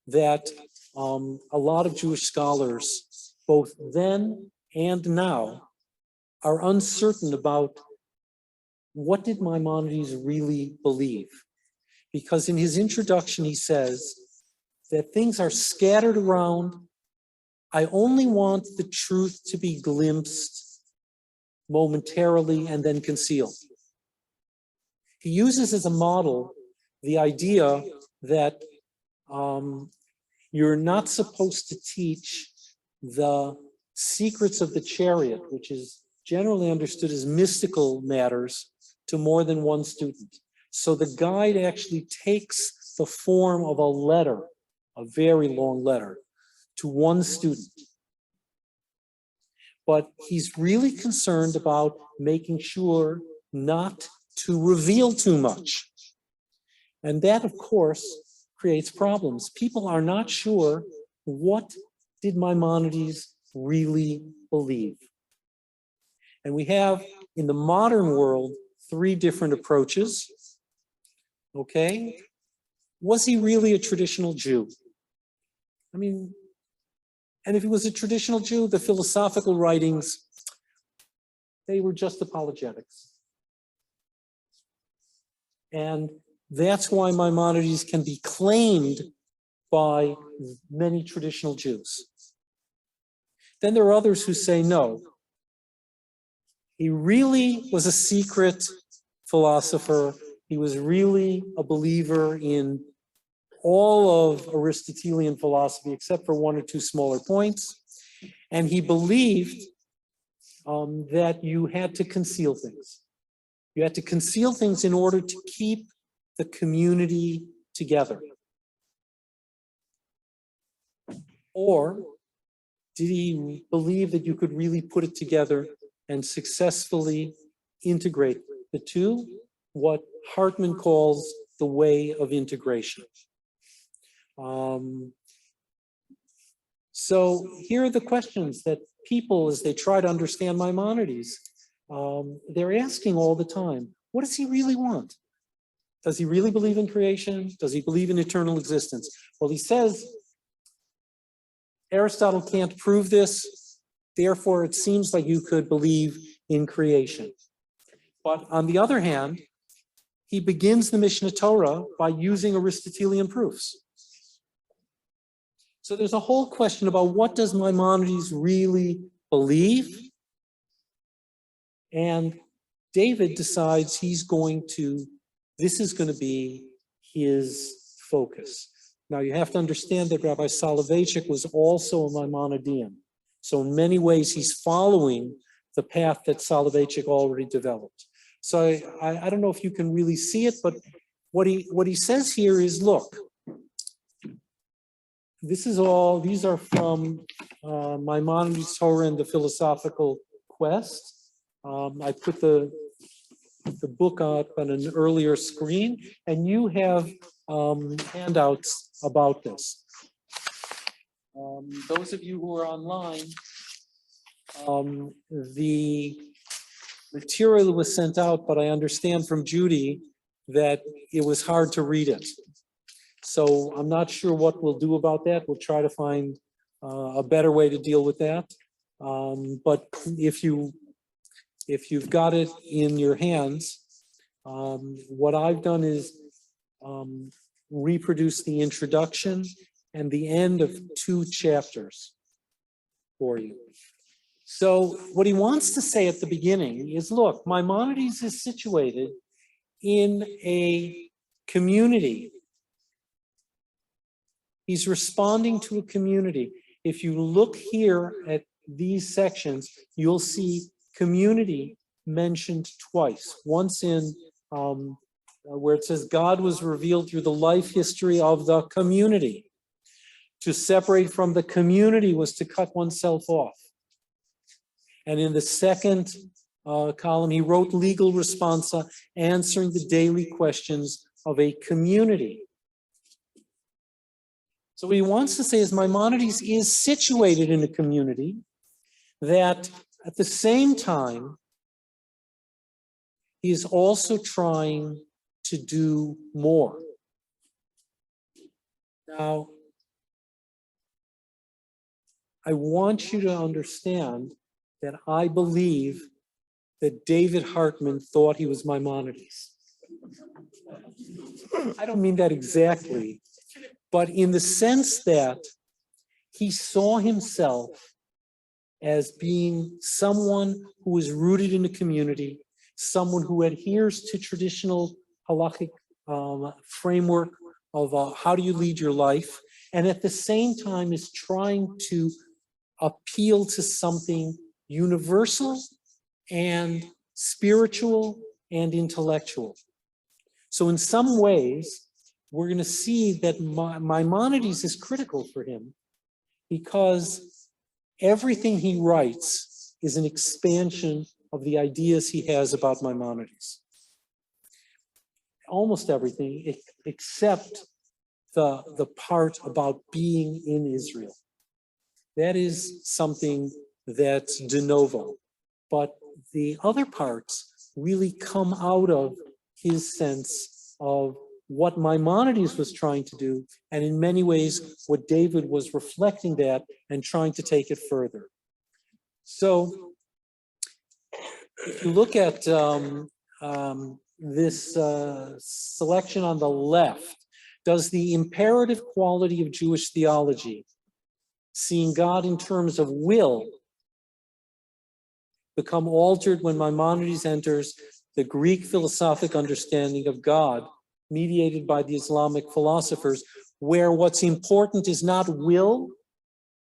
that a lot of Jewish scholars, both then and now, are uncertain about what did Maimonides really believe. Because in his introduction, he says that things are scattered around. I only want the truth to be glimpsed momentarily and then concealed. He uses as a model the idea that you're not supposed to teach the secrets of the chariot, which is generally understood as mystical matters, to more than one student. So the guide actually takes the form of a letter, a very long letter, to one student. But he's really concerned about making sure not to reveal too much. And that, of course, creates problems. People are not sure what did Maimonides really believe. And we have, in the modern world, 3 different approaches. Okay? Was he really a traditional Jew? I mean, and if he was a traditional Jew, the philosophical writings, they were just apologetics. And that's why Maimonides can be claimed by many traditional Jews. Then there are others who say no. He really was a secret philosopher. He was really a believer in all of Aristotelian philosophy except for one or two smaller points. And he believed that you had to conceal things. You had to conceal things in order to keep the community together. Or did he believe that you could really put it together and successfully integrate the two? What Hartman calls the way of integration. So here are the questions that people, as they try to understand Maimonides, they're asking all the time. What does he really want? Does he really believe in creation? Does he believe in eternal existence? Well, he says Aristotle can't prove this, therefore it seems like you could believe in creation. But on the other hand, he begins the Mishnah Torah by using Aristotelian proofs. So there's a whole question about what does Maimonides really believe? And David decides this is going to be his focus. Now you have to understand that Rabbi Soloveitchik was also a Maimonidean. So in many ways he's following the path that Soloveitchik already developed. So I don't know if you can really see it, but what he says here is, look, these are from Maimonides' Torah and the Philosophical Quest. I put the book up on an earlier screen, and you have handouts about this. Those of you who are online, the material was sent out, but I understand from Judy that it was hard to read it. So I'm not sure what we'll do about that. We'll try to find a better way to deal with that. But if you've got it in your hands, what I've done is reproduce the introduction and the end of 2 chapters for you. So what he wants to say at the beginning is, look, Maimonides is situated in a community. He's responding to a community. If you look here at these sections, you'll see community mentioned twice. Once in where it says God was revealed through the life history of the community. To separate from the community was to cut oneself off. And in the second column, he wrote legal responsa, answering the daily questions of a community. So what he wants to say is Maimonides is situated in a community that at the same time, he is also trying to do more. Now, I want you to understand that I believe that David Hartman thought he was Maimonides. I don't mean that exactly, but in the sense that he saw himself as being someone who is rooted in a community, someone who adheres to traditional halachic framework of how do you lead your life, and at the same time is trying to appeal to something universal and spiritual and intellectual. So in some ways, we're going to see that Maimonides is critical for him because everything he writes is an expansion of the ideas he has about Maimonides. Almost everything except the part about being in Israel. That is something that's de novo. But the other parts really come out of his sense of what Maimonides was trying to do, and in many ways, what David was reflecting that and trying to take it further. So, if you look at this selection on the left, does the imperative quality of Jewish theology, seeing God in terms of will, become altered when Maimonides enters the Greek philosophic understanding of God, mediated by the Islamic philosophers where what's important is not will,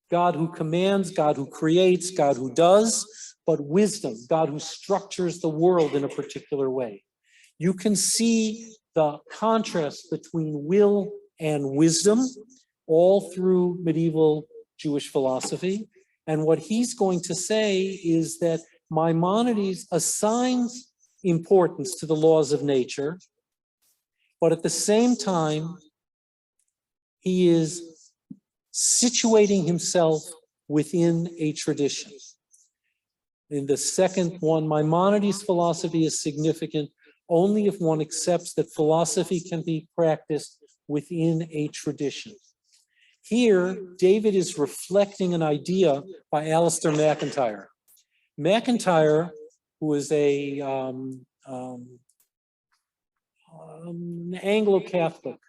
God who commands, God who creates, God who does, but wisdom, God who structures the world in a particular way. You can see the contrast between will and wisdom all through medieval Jewish philosophy. And what he's going to say is that Maimonides assigns importance to the laws of nature, but at the same time, he is situating himself within a tradition. In the second one, Maimonides' philosophy is significant only if one accepts that philosophy can be practiced within a tradition. Here, David is reflecting an idea by Alistair MacIntyre. MacIntyre, who is a Anglo-Catholic,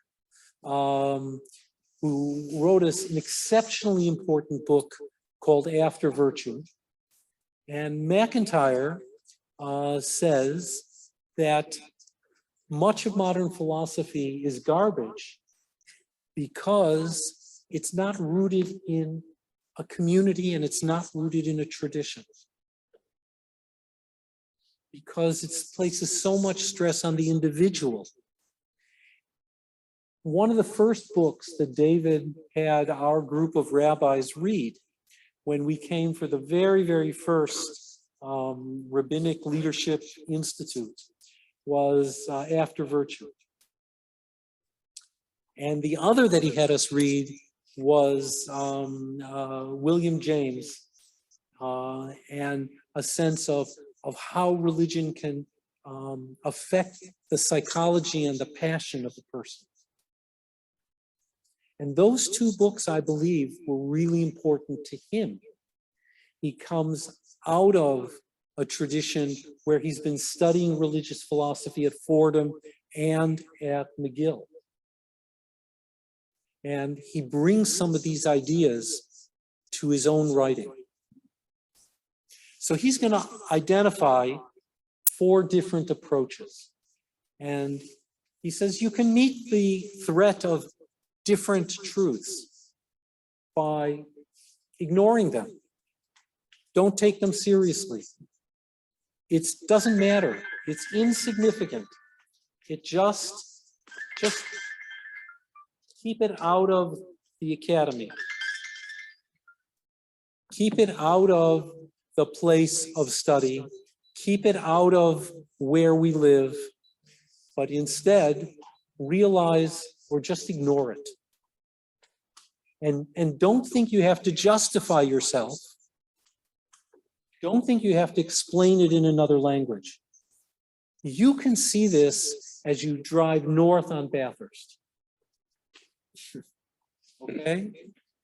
who wrote us an exceptionally important book called After Virtue. And MacIntyre says that much of modern philosophy is garbage because it's not rooted in a community and it's not rooted in a tradition. Because it places so much stress on the individual. One of the first books that David had our group of rabbis read when we came for the very, very first Rabbinic Leadership Institute was After Virtue. And the other that he had us read was William James and a sense of how religion can affect the psychology and the passion of the person. And those two books, I believe, were really important to him. He comes out of a tradition where he's been studying religious philosophy at Fordham and at McGill. And he brings some of these ideas to his own writing. So he's going to identify 4 different approaches. And he says you can meet the threat of different truths by ignoring them. Don't take them seriously. It doesn't matter. It's insignificant. It just keep it out of the academy. Keep it out of the place of study. Keep it out of where we live, but instead realize or just ignore it. And don't think you have to justify yourself. Don't think you have to explain it in another language. You can see this as you drive north on Bathurst. Okay?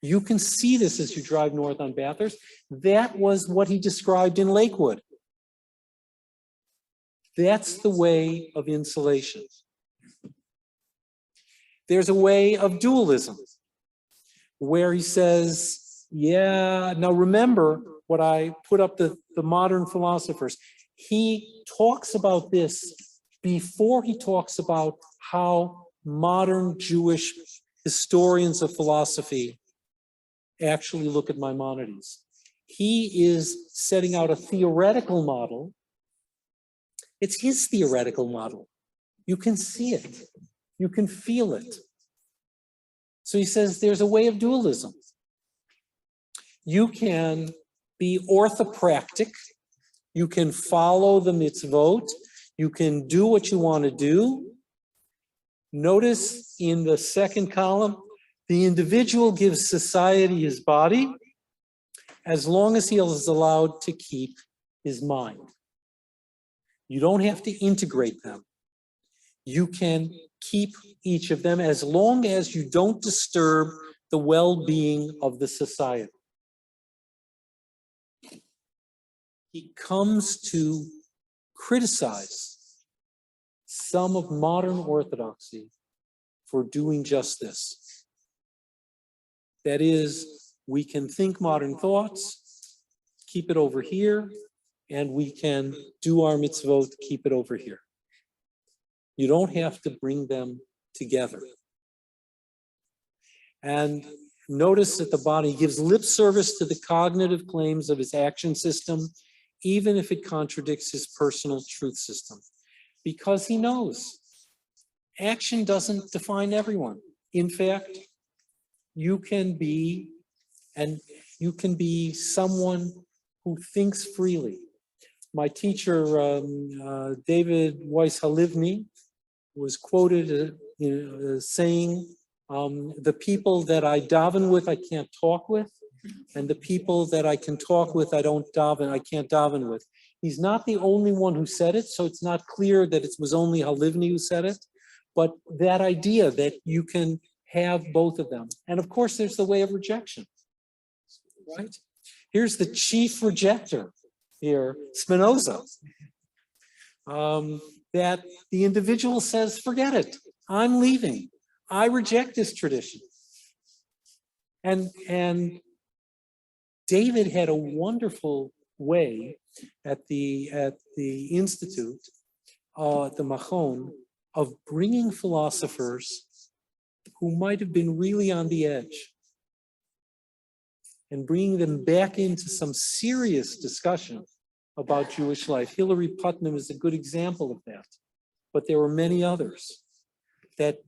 You can see this as you drive north on Bathurst. That was what he described in Lakewood. That's the way of insulation. There's a way of dualism where he says, yeah, now remember what I put up the modern philosophers. He talks about this before he talks about how modern Jewish historians of philosophy actually look at Maimonides. He is setting out a theoretical model. It's his theoretical model. You can see it. You can feel it. So he says there's a way of dualism. You can be orthopractic. You can follow the mitzvot. You can do what you want to do. Notice in the second column, the individual gives society his body as long as he is allowed to keep his mind. You don't have to integrate them. You can keep each of them as long as you don't disturb the well-being of the society. He comes to criticize some of modern orthodoxy for doing just this. That is, we can think modern thoughts, keep it over here, and we can do our mitzvot, keep it over here. You don't have to bring them together. And notice at the bottom, he gives lip service to the cognitive claims of his action system, even if it contradicts his personal truth system. Because he knows action doesn't define everyone. In fact, you can be someone who thinks freely. My teacher, David Weiss Halivni, was quoted saying, the people that I daven with, I can't talk with, and the people that I can talk with, I can't daven with. He's not the only one who said it, so it's not clear that it was only Halivni who said it, but that idea that you can have both of them. And of course, there's the way of rejection, right? Here's the chief rejecter here, Spinoza, that the individual says, forget it, I'm leaving. I reject this tradition. And David had a wonderful way at the Institute, at the Machon, of bringing philosophers who might have been really on the edge and bringing them back into some serious discussion about Jewish life. Hilary Putnam is a good example of that, but there were many others, that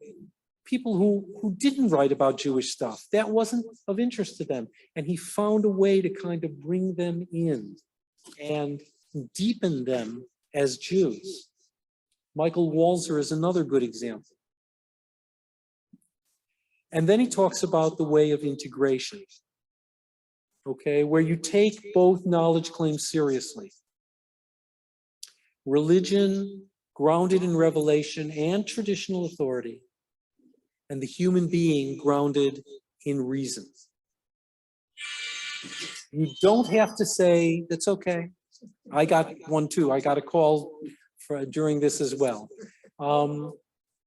people who didn't write about Jewish stuff, that wasn't of interest to them. And he found a way to kind of bring them in and deepen them as Jews. Michael Walzer is another good example. And then he talks about the way of integration, okay, where you take both knowledge claims seriously. Religion grounded in revelation and traditional authority, and the human being grounded in reason. You don't have to say, that's okay. I got one too. I got a call during this as well.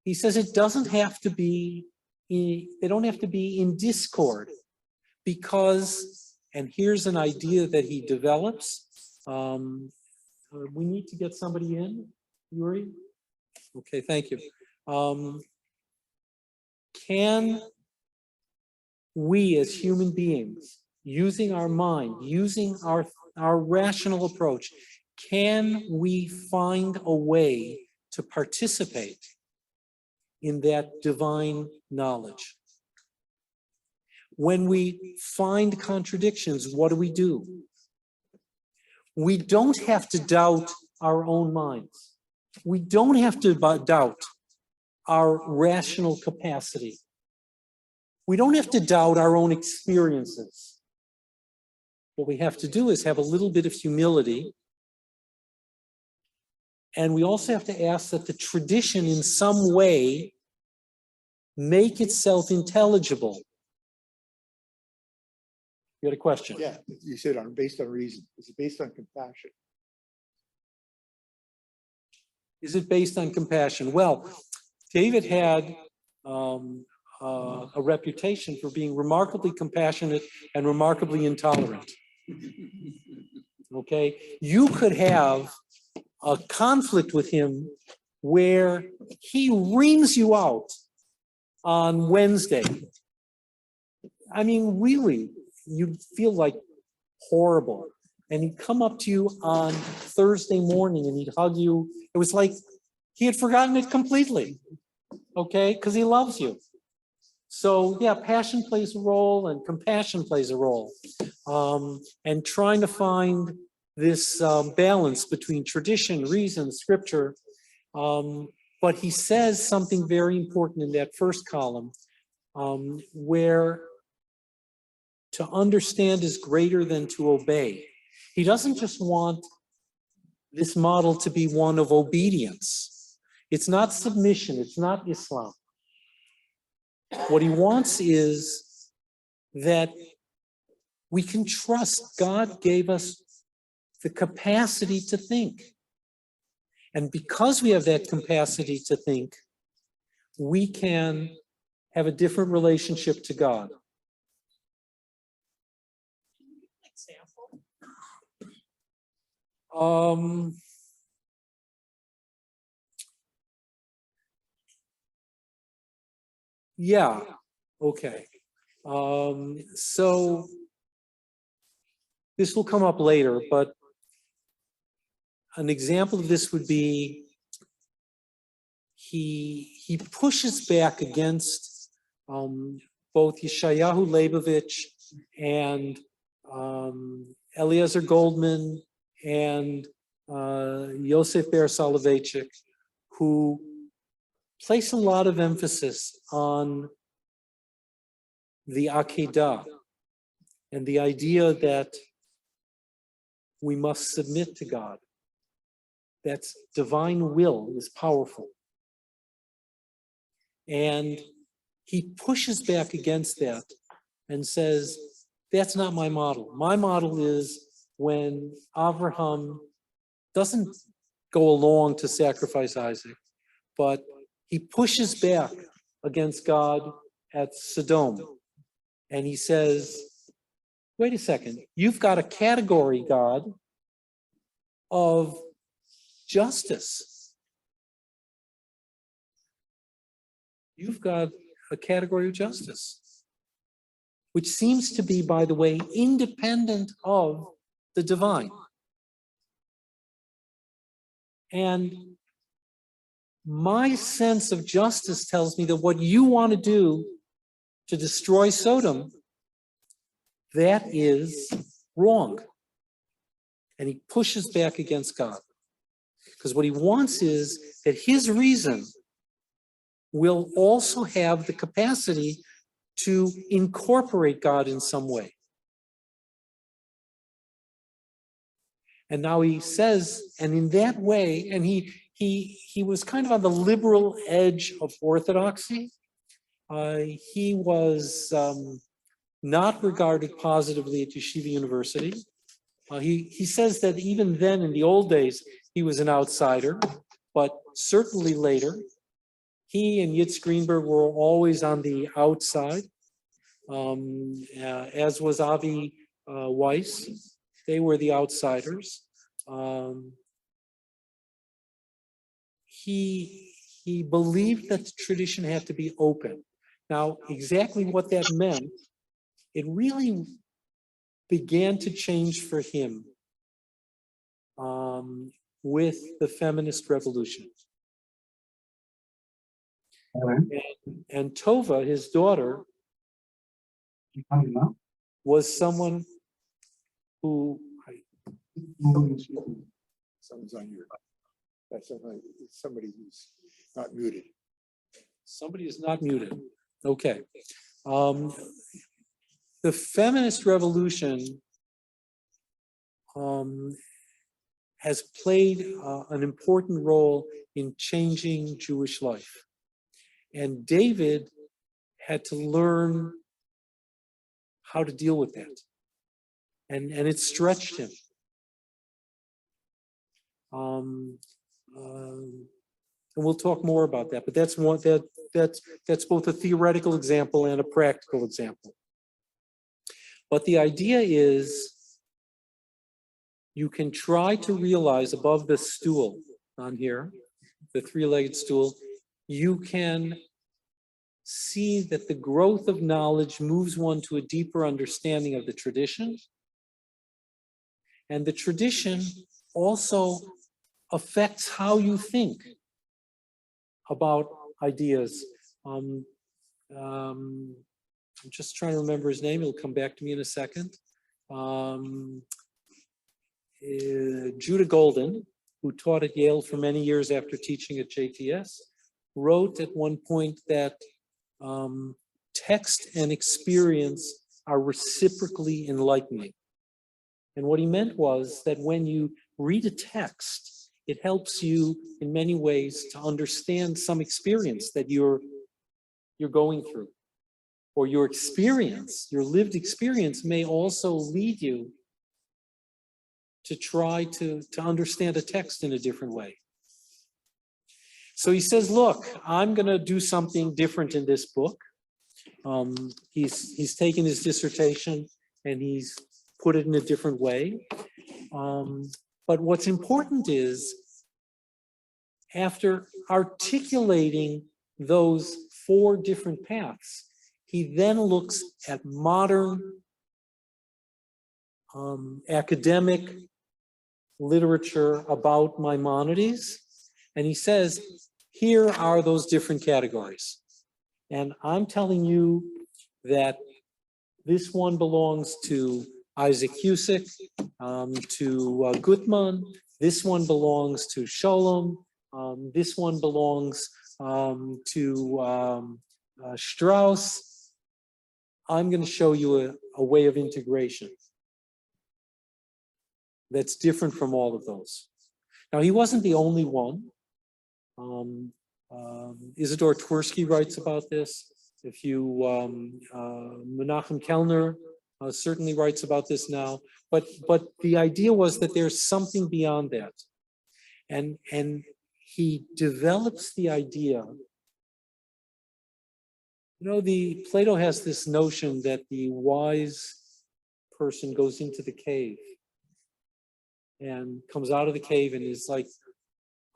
He says it doesn't have to be, they don't have to be in discord, because, and here's an idea that he develops. We need to get somebody in, Yuri. Okay, thank you. Can we as human beings, using our mind, using our rational approach, can we find a way to participate in that divine knowledge? When we find contradictions, what do? We don't have to doubt our own minds. We don't have to doubt our rational capacity. We don't have to doubt our own experiences. What we have to do is have a little bit of humility. And we also have to ask that the tradition in some way make itself intelligible. You had a question? Yeah, you said based on reason. Is it based on compassion? Is it based on compassion? Well, David had a reputation for being remarkably compassionate and remarkably intolerant. Okay, you could have a conflict with him where he reams you out on Wednesday. I mean, really, you feel like horrible. And he'd come up to you on Thursday morning and he'd hug you. It was like he had forgotten it completely, okay? Because he loves you. So yeah, passion plays a role and compassion plays a role. And trying to find this balance between tradition, reason, scripture. But he says something very important in that first column, where to understand is greater than to obey. He doesn't just want this model to be one of obedience. It's not submission, it's not Islam. What he wants is that we can trust God gave us the capacity to think. And because we have that capacity to think, we can have a different relationship to God. Yeah, okay. So this will come up later, but an example of this would be he pushes back against both Yeshayahu Leibovich and Eliezer Goldman and Yosef Ber Soloveitchik, who place a lot of emphasis on the Akedah and the idea that we must submit to God. That divine will is powerful. And he pushes back against that and says, that's not my model. My model is when Abraham doesn't go along to sacrifice Isaac, but he pushes back against God at Sodom. And he says, wait a second, you've got a category, God, of justice. You've got a category of justice, which seems to be, by the way, independent of the divine. And my sense of justice tells me that what you want to do to destroy Sodom, that is wrong. And he pushes back against God. Because what he wants is that his reason will also have the capacity to incorporate God in some way. And now he says, and in that way, and he was kind of on the liberal edge of orthodoxy. He was not regarded positively at Yeshiva University. He says that even then, in the old days, he was an outsider, but certainly later, he and Yitz Greenberg were always on the outside, as was Avi Weiss. They were the outsiders. He believed that the tradition had to be open. Now, exactly what that meant, it really began to change for him with the feminist revolution. And Tova, his daughter, was someone who Someone's on your, that's somebody who's not muted. somebody is not muted. Okay. The feminist revolution has played an important role in changing Jewish life. And David had to learn how to deal with that. And it stretched him. And we'll talk more about that, but that's one that's both a theoretical example and a practical example. But the idea is you can try to realize above the stool on here, the three-legged stool, you can see that the growth of knowledge moves one to a deeper understanding of the tradition. And the tradition also affects how you think about ideas. I'm just trying to remember his name. It'll come back to me in a second. Judah Golden, who taught at Yale for many years after teaching at JTS, wrote at one point that text and experience are reciprocally enlightening. And what he meant was that when you read a text, it helps you in many ways to understand some experience that you're going through. Or your experience, your lived experience may also lead you to try to understand a text in a different way. So he says, look, I'm going to do something different in this book. He's taken his dissertation and he's put it in a different way. But what's important is, after articulating those four different paths, He then looks at modern academic literature about Maimonides, and he says, here are those different categories. And I'm telling you that this one belongs to Isaac Cusick, to Gutmann. This one belongs to Sholem. This one belongs to Strauss. I'm going to show you a way of integration that's different from all of those. Now, he wasn't the only one. Isidore Tversky writes about this. If you, Menachem Kellner certainly writes about this now. But the idea was that there's something beyond that. And he develops the idea. Plato has this notion that the wise person goes into the cave and comes out of the cave and is like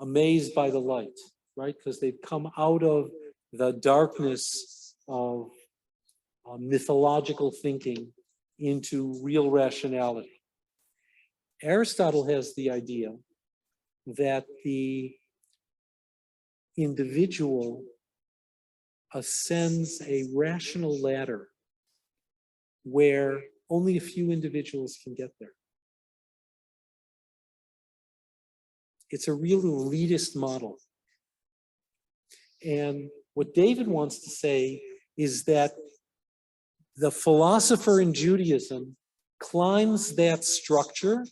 amazed by the light, right? Because they've come out of the darkness of mythological thinking into real rationality. Aristotle has the idea that the individual ascends a rational ladder where only a few individuals can get there. It's a real elitist model. And what David wants to say is that the philosopher in Judaism climbs that structure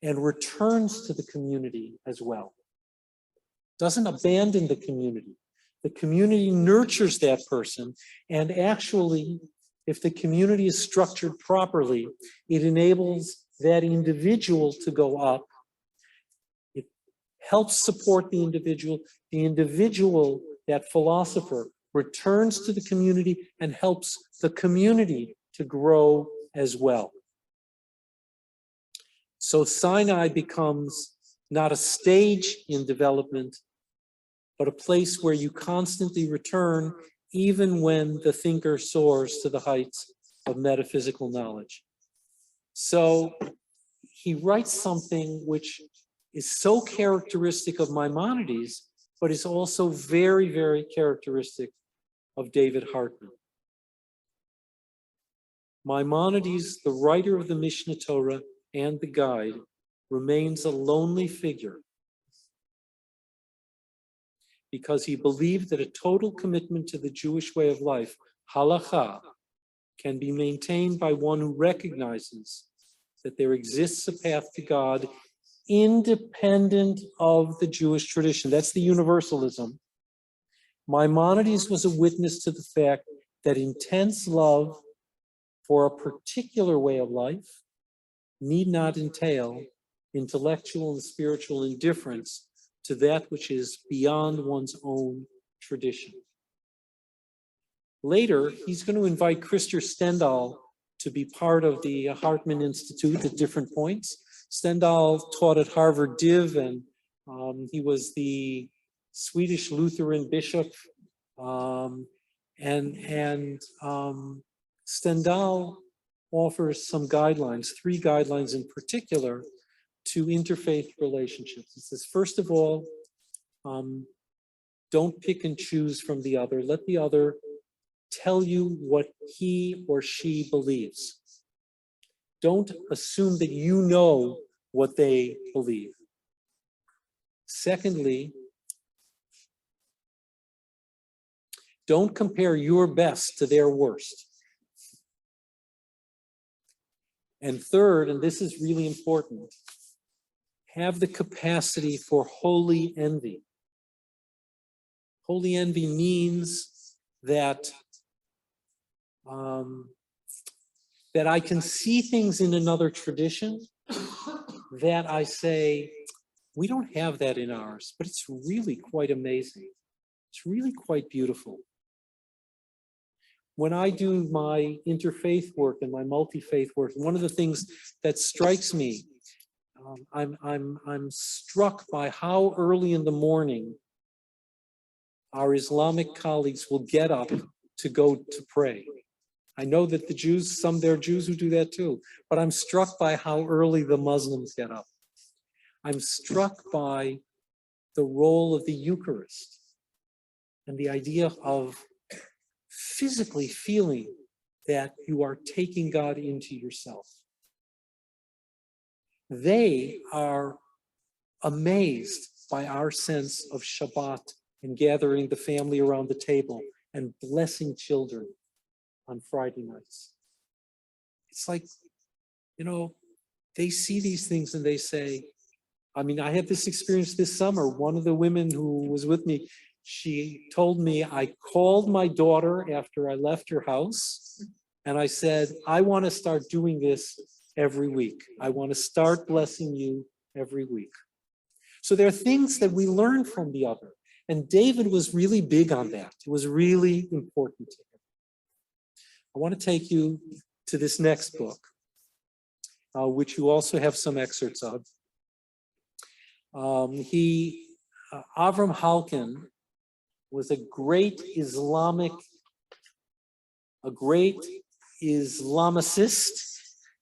and returns to the community as well. Doesn't abandon the community. The community nurtures that person, and actually, if the community is structured properly, it enables that individual to go up. It helps support the individual. The individual, that philosopher, returns to the community and helps the community to grow as well. So Sinai becomes not a stage in development, but a place where you constantly return even when the thinker soars to the heights of metaphysical knowledge. So he writes something which is so characteristic of Maimonides, but is also very, very characteristic of David Hartman. Maimonides, the writer of the Mishnah Torah and the guide, remains a lonely figure because he believed that a total commitment to the Jewish way of life, halakha, can be maintained by one who recognizes that there exists a path to God independent of the Jewish tradition. That's the universalism. Maimonides was a witness to the fact that intense love for a particular way of life need not entail intellectual and spiritual indifference to that which is beyond one's own tradition. Later, he's going to invite Christer Stendahl to be part of the Hartman Institute at different points. Stendahl taught at Harvard Div, and he was the Swedish Lutheran bishop. Stendahl offers some guidelines, 3 guidelines in particular, to interfaith relationships. It says, first of all, don't pick and choose from the other. Let the other tell you what he or she believes. Don't assume that you know what they believe. Secondly, don't compare your best to their worst. And third, and this is really important, have the capacity for holy envy. Holy envy means that that I can see things in another tradition that I say, we don't have that in ours, but it's really quite amazing. It's really quite beautiful. When I do my interfaith work and my multi-faith work, one of the things that strikes me, I'm struck by how early in the morning our Islamic colleagues will get up to go to pray. I know that the Jews, there are Jews who do that too, but I'm struck by how early the Muslims get up. I'm struck by the role of the Eucharist and the idea of physically feeling that you are taking God into yourself. They are amazed by our sense of Shabbat and gathering the family around the table and blessing children on Friday nights. It's like, they see these things and they say, I had this experience this summer. One of the women who was with me, she told me, I called my daughter after I left her house and I said, I want to start doing this every week. I want to start blessing you every week. So there are things that we learn from the other. And David was really big on that. It was really important to him. I want to take you to this next book, which you also have some excerpts of. Avram Halkin was a great Islamicist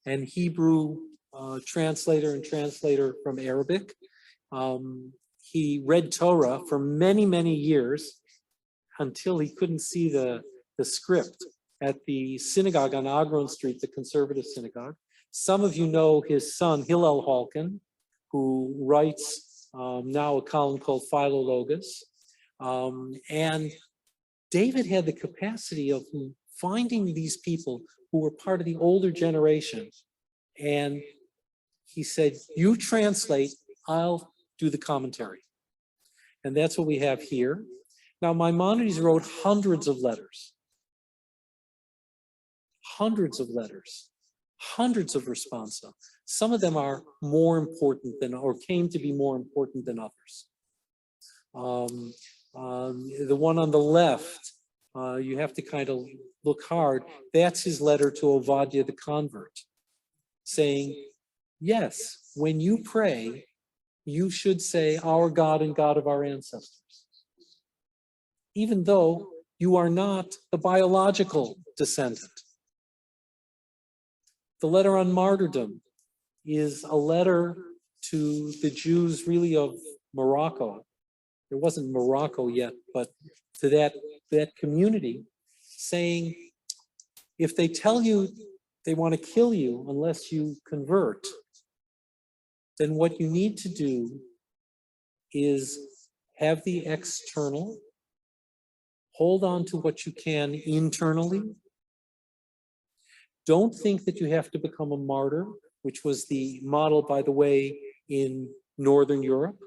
and Hebrew translator from Arabic. He read Torah for many, many years until he couldn't see the script at the synagogue on Agron Street, the conservative synagogue. Some of you know his son, Hillel Halkin, who writes now a column called Philologus. And David had the capacity of finding these people who were part of the older generation. And he said, you translate, I'll do the commentary. And that's what we have here. Now, Maimonides wrote hundreds of letters, hundreds of responsa. Some of them are more important than, or came to be more important than others. The one on the left, you have to kind of look hard. That's his letter to Ovadia the convert, saying, yes, when you pray, you should say, our God and God of our ancestors, even though you are not the biological descendant. The letter on martyrdom is a letter to the Jews really of Morocco. There wasn't Morocco yet, but to that community, saying, if they tell you they want to kill you unless you convert, then what you need to do is have the external, hold on to what you can internally. Don't think that you have to become a martyr, which was the model, by the way, in Northern Europe.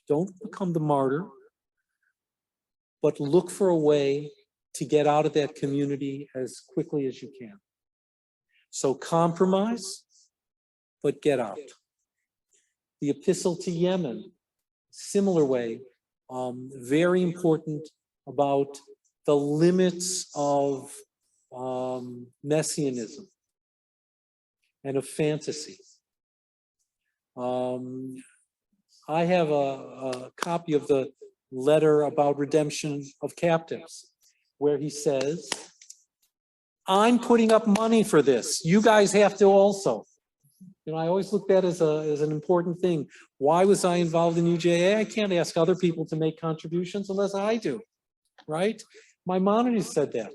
Don't become the martyr, but look for a way to get out of that community as quickly as you can. So compromise, but get out. The epistle to Yemen, similar way, very important about the limits of messianism and of fantasy. I have a copy of the letter about redemption of captives, where he says, I'm putting up money for this. You guys have to also. I always look at that as an important thing. Why was I involved in UJA? I can't ask other people to make contributions unless I do, right? Maimonides said that.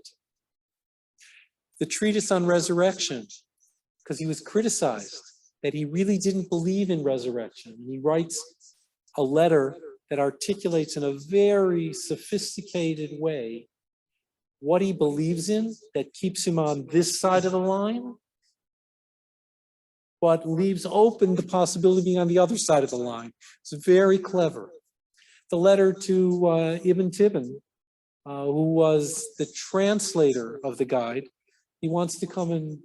The treatise on resurrection, because he was criticized that he really didn't believe in resurrection. And he writes a letter that articulates in a very sophisticated way what he believes in that keeps him on this side of the line, but leaves open the possibility of being on the other side of the line. It's very clever. The letter to Ibn Tibbon, who was the translator of the guide, he wants to come and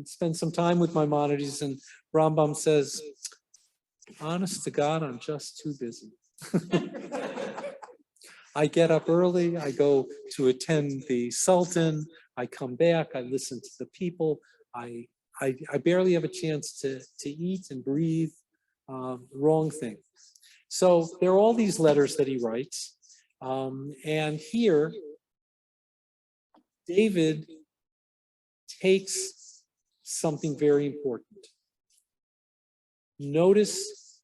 spend some time with Maimonides, and Rambam says, honest to God, I'm just too busy. I get up early, I go to attend the Sultan, I come back, I listen to the people, I barely have a chance to eat and breathe. Wrong thing. So there are all these letters that he writes. And here David takes something very important. Notice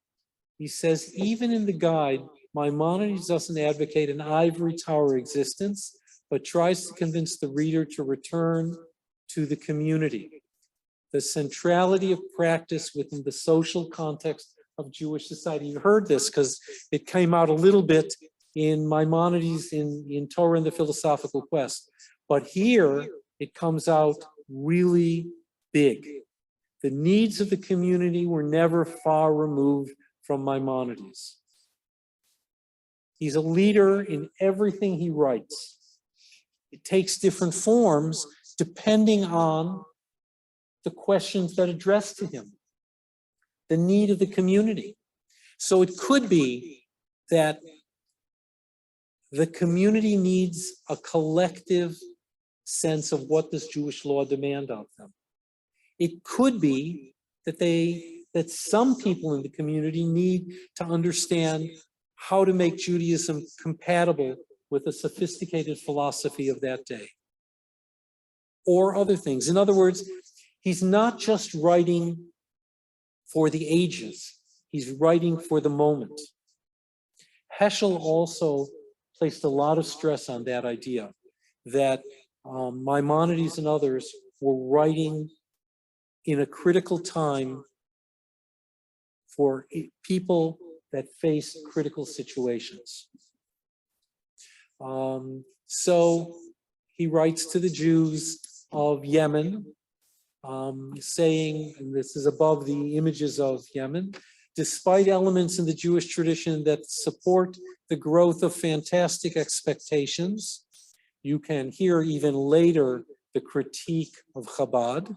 he says, even in the guide, Maimonides doesn't advocate an ivory tower existence, but tries to convince the reader to return to the community, the centrality of practice within the social context of Jewish society. You heard this because it came out a little bit in Maimonides in Torah and the Philosophical Quest. But here it comes out really big. The needs of the community were never far removed from Maimonides. He's a leader in everything he writes. It takes different forms depending on the questions that address to him, the need of the community. So it could be that the community needs a collective sense of what does Jewish law demand of them. It could be that some people in the community need to understand how to make Judaism compatible with a sophisticated philosophy of that day, or other things. In other words, he's not just writing for the ages, he's writing for the moment. Heschel also placed a lot of stress on that idea, that Maimonides and others were writing in a critical time for people that face critical situations. So he writes to the Jews of Yemen, saying, and this is above the images of Yemen, despite elements in the Jewish tradition that support the growth of fantastic expectations, you can hear even later the critique of Chabad.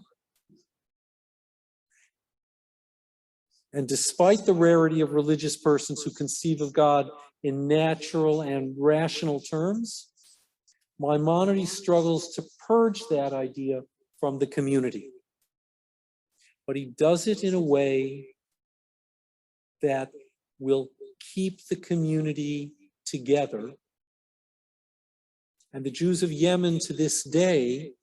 And despite the rarity of religious persons who conceive of God in natural and rational terms, Maimonides struggles to purge that idea from the community. But he does it in a way that will keep the community together. And the Jews of Yemen to this day,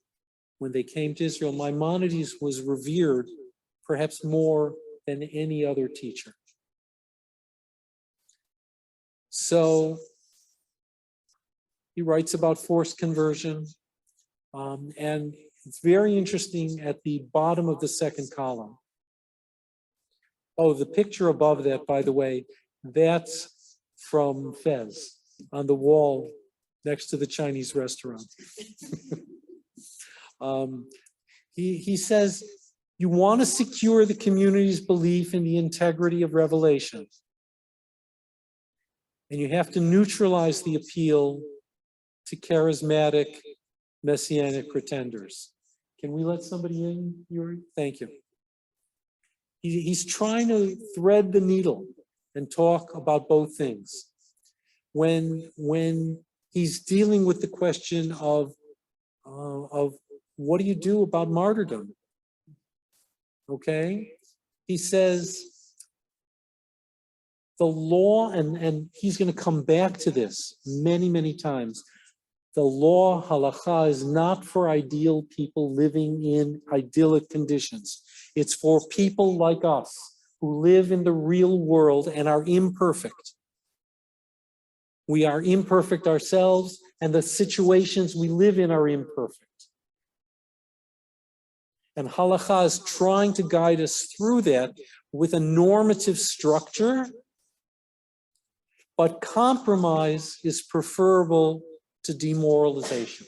when they came to Israel, Maimonides was revered perhaps more than any other teacher. So he writes about forced conversion, and it's very interesting at the bottom of the second column. Oh, the picture above that, by the way, that's from Fez on the wall next to the Chinese restaurant. He says, you want to secure the community's belief in the integrity of revelation, and you have to neutralize the appeal to charismatic messianic pretenders. Can we let somebody in, Yuri? Thank you. He's trying to thread the needle and talk about both things. When he's dealing with the question of what do you do about martyrdom? Okay, he says the law, and he's going to come back to this many, many times. The law, halakha, is not for ideal people living in idyllic conditions. It's for people like us who live in the real world and are imperfect. We are imperfect ourselves, and the situations we live in are imperfect. And halakha is trying to guide us through that with a normative structure, but compromise is preferable to demoralization.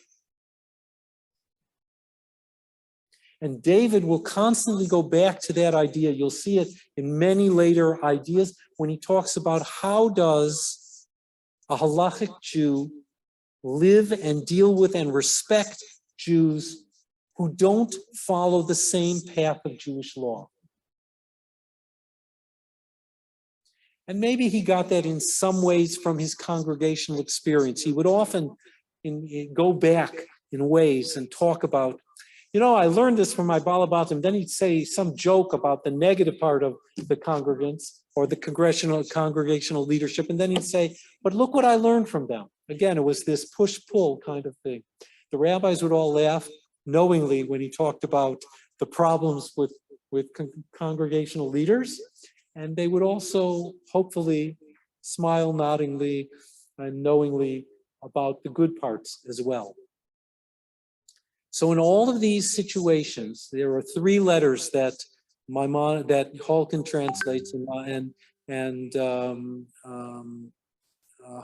And David will constantly go back to that idea. You'll see it in many later ideas when he talks about how does a halachic Jew live and deal with and respect Jews who don't follow the same path of Jewish law. And maybe he got that in some ways from his congregational experience. He would often go back in ways and talk about, I learned this from my Balabatim. Then he'd say some joke about the negative part of the congregants or the congregational leadership. And then he'd say, but look what I learned from them. Again, it was this push-pull kind of thing. The rabbis would all laugh knowingly when he talked about the problems with congregational leaders, and they would also hopefully smile noddingly and knowingly about the good parts as well. So in all of these situations, there are 3 letters that that Halkin translates and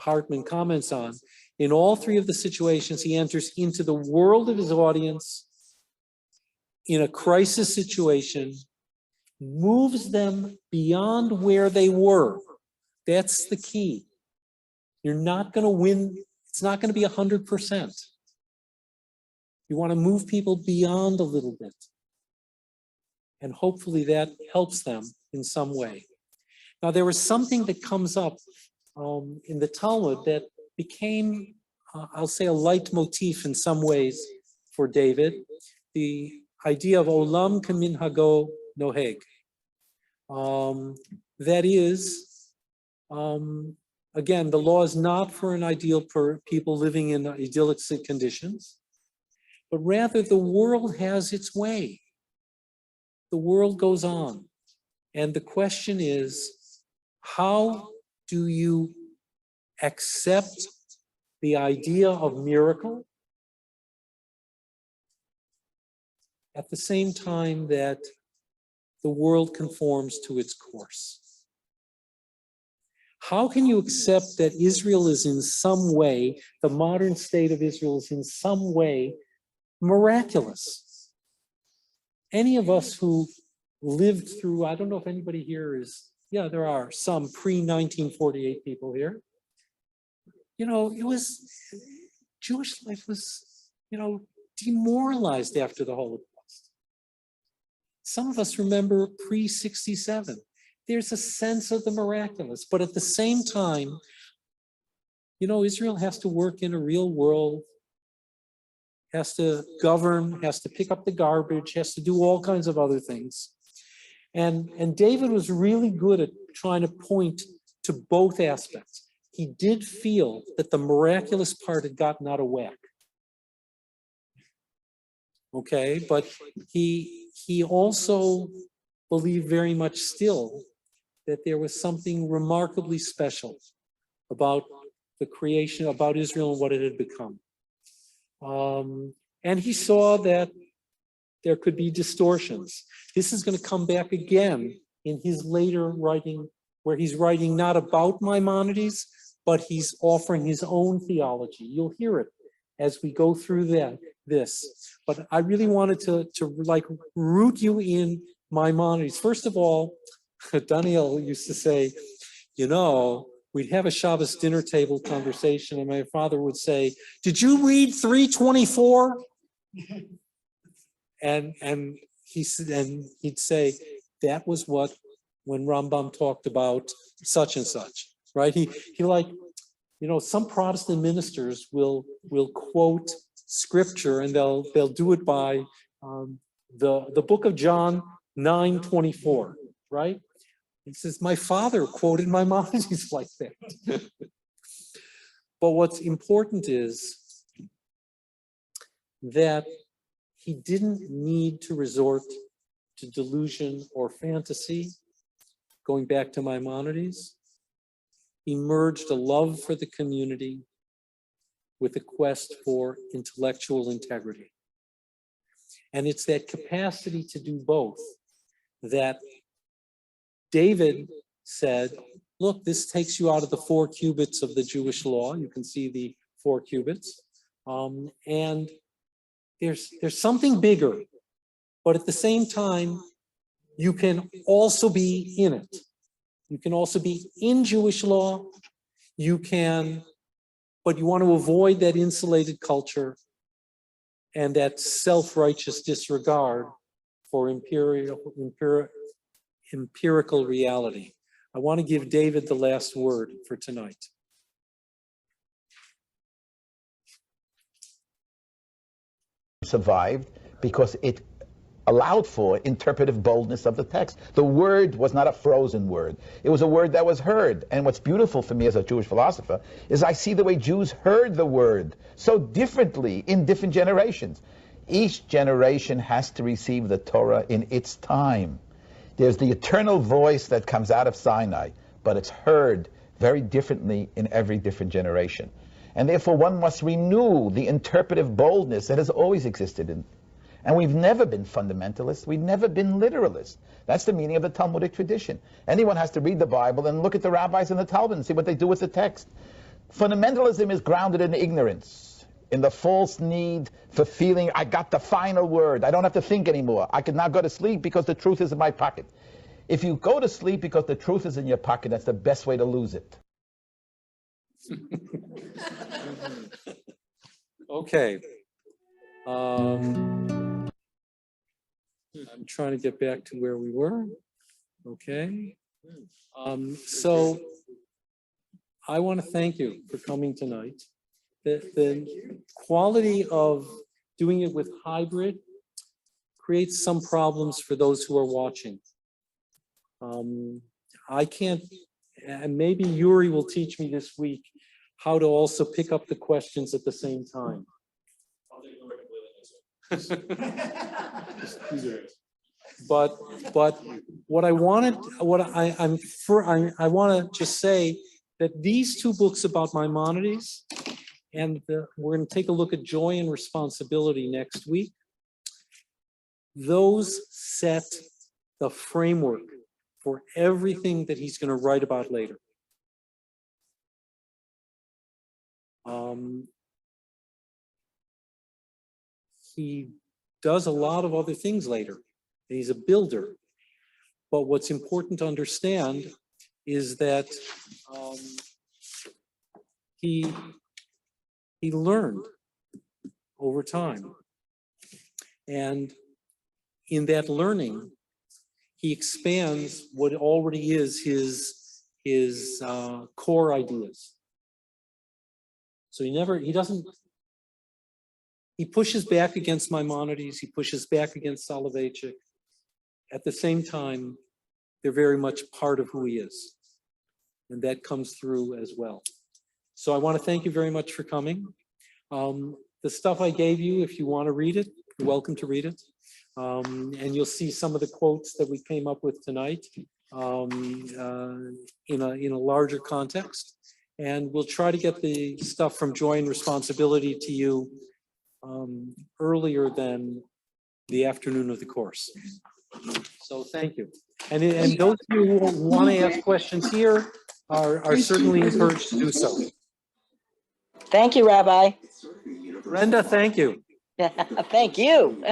Hartman comments on. In all 3 of the situations, he enters into the world of his audience in a crisis situation, moves them beyond where they were. That's the key. You're not going to win. It's not going to be 100%. You want to move people beyond a little bit. And hopefully that helps them in some way. Now, there was something that comes up in the Talmud that became, I'll say, a leitmotif in some ways for David. The idea of olam kaminhago noheg. That is, again, the law is not for an ideal for people living in idyllic conditions, but rather the world has its way. The world goes on. And the question is, how do you accept the idea of miracle at the same time that the world conforms to its course? How can you accept that Israel is in some way, the modern state of Israel is in some way miraculous? Any of us who lived through, I don't know if anybody here is, yeah, there are some pre-1948 people here. You know, Jewish life was, demoralized after the Holocaust. Some of us remember pre-67. There's a sense of the miraculous, but at the same time, Israel has to work in a real world, has to govern, has to pick up the garbage, has to do all kinds of other things. And David was really good at trying to point to both aspects. He did feel that the miraculous part had gotten out of whack. Okay, but he also believed very much still that there was something remarkably special about the creation, about Israel and what it had become. And he saw that there could be distortions. This is going to come back again in his later writing, where he's writing not about Maimonides, but he's offering his own theology. You'll hear it as we go through this. But I really wanted to root you in Maimonides. First of all, Daniel used to say, we'd have a Shabbos dinner table conversation, and my father would say, "Did you read 324?" And he'd say, that was when Rambam talked about such and such, right? He some Protestant ministers will quote scripture, and they'll do it by the book of John 9:24, right? He says, my father quoted Maimonides like that. But what's important is that he didn't need to resort to delusion or fantasy. Going back to Maimonides, he merged a love for the community with a quest for intellectual integrity. And it's that capacity to do both that David said, look, this takes you out of the 4 cubits of the Jewish law. You can see the 4 cubits. And there's something bigger, but at the same time, you can also be in it. You can also be in Jewish law. But you want to avoid that insulated culture and that self-righteous disregard for empirical reality. I want to give David the last word for tonight. Survived because it allowed for interpretive boldness of the text. The word was not a frozen word. It was a word that was heard. And what's beautiful for me as a Jewish philosopher is I see the way Jews heard the word so differently in different generations. Each generation has to receive the Torah in its time. There's the eternal voice that comes out of Sinai, but it's heard very differently in every different generation. And therefore one must renew the interpretive boldness that has always existed in. And we've never been fundamentalists. We've never been literalists. That's the meaning of the Talmudic tradition. Anyone has to read the Bible and look at the rabbis and the Talmud and see what they do with the text. Fundamentalism is grounded in ignorance, in the false need for feeling I got the final word. I don't have to think anymore. I can now go to sleep because the truth is in my pocket. If you go to sleep because the truth is in your pocket, that's the best way to lose it. Okay. I'm trying to get back to where we were. Okay. So I want to thank you for coming tonight. The quality of doing it with hybrid creates some problems for those who are watching. I can't, and maybe Yuri will teach me this week how to also pick up the questions at the same time. But what I wanted, I want to just say that these two books about Maimonides, and we're going to take a look at Joy and Responsibility next week. Those set the framework for everything that he's going to write about later. He does a lot of other things later. He's a builder. But what's important to understand is that he learned over time. And in that learning, he expands what already is his core ideas. So he pushes back against Maimonides, he pushes back against Soloveitchik. At the same time, they're very much part of who he is. And that comes through as well. So I want to thank you very much for coming. The stuff I gave you, if you want to read it, you're welcome to read it. And you'll see some of the quotes that we came up with tonight in a larger context. And we'll try to get the stuff from Joy and Responsibility to you earlier than the afternoon of the course. So thank you. And those of you who want to ask questions here are certainly encouraged to do so. Thank you, Rabbi. Brenda, thank you. Thank you.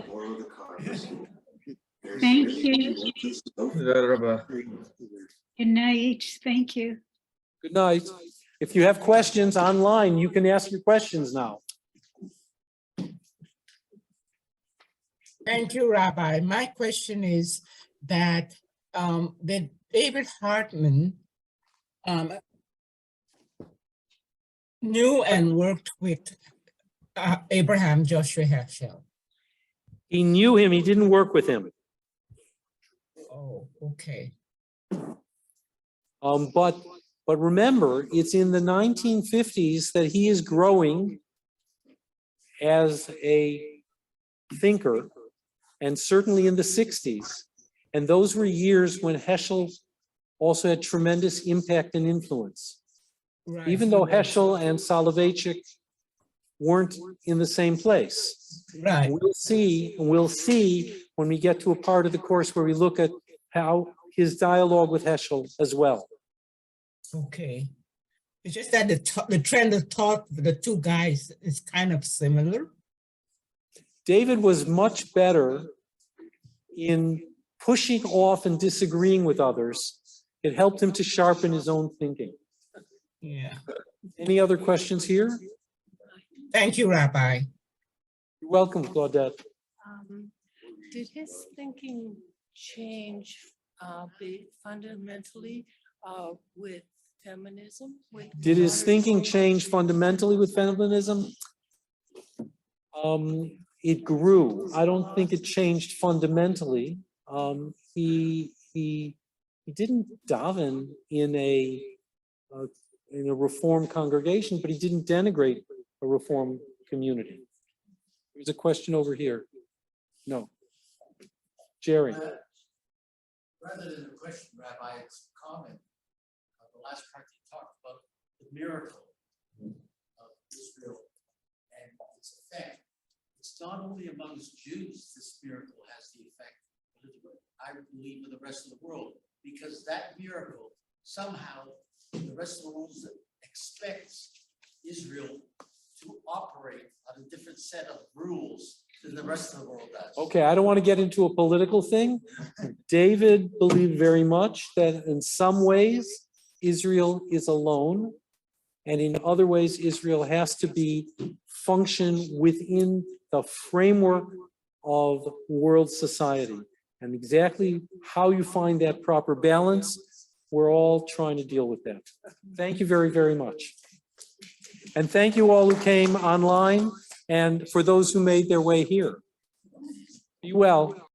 Thank you. Good night. Thank you. Good night. If you have questions online, you can ask your questions now. Thank you, Rabbi. My question is that David Hartman knew and worked with Abraham Joshua Heschel. He knew him, he didn't work with him. Oh, okay. But remember, it's in the 1950s that he is growing as a thinker, and certainly in the 60s. And those were years when Heschel also had tremendous impact and influence. Right. Even though Heschel and Soloveitchik weren't in the same place. Right. We'll see when we get to a part of the course where we look at how his dialogue with Heschel as well. Okay. It's just that the trend of thought for the two guys is kind of similar. David was much better in pushing off and disagreeing with others. It helped him to sharpen his own thinking. Yeah. Any other questions here? Thank you, Rabbi. You're welcome, Claudette. Did his thinking change fundamentally with feminism? Did his thinking change fundamentally with feminism? it grew. I don't think it changed fundamentally. He didn't daven in a Reform congregation, but he didn't denigrate a Reform community. There's a question over here. No. Jerry. Rather than a question, Rabbi, it's a comment. The last part you talked about the miracle of Israel and its effect. It's not only amongst Jews this miracle has the effect, but I believe in the rest of the world, because that miracle somehow the rest of the world expects Israel to operate on a different set of rules than the rest of the world does. Okay, I don't want to get into a political thing. David believed very much that in some ways Israel is alone, and in other ways Israel has to be function within the framework of world society. And exactly how you find that proper balance, we're all trying to deal with that. Thank you very, very much. And thank you all who came online and for those who made their way here. Be well.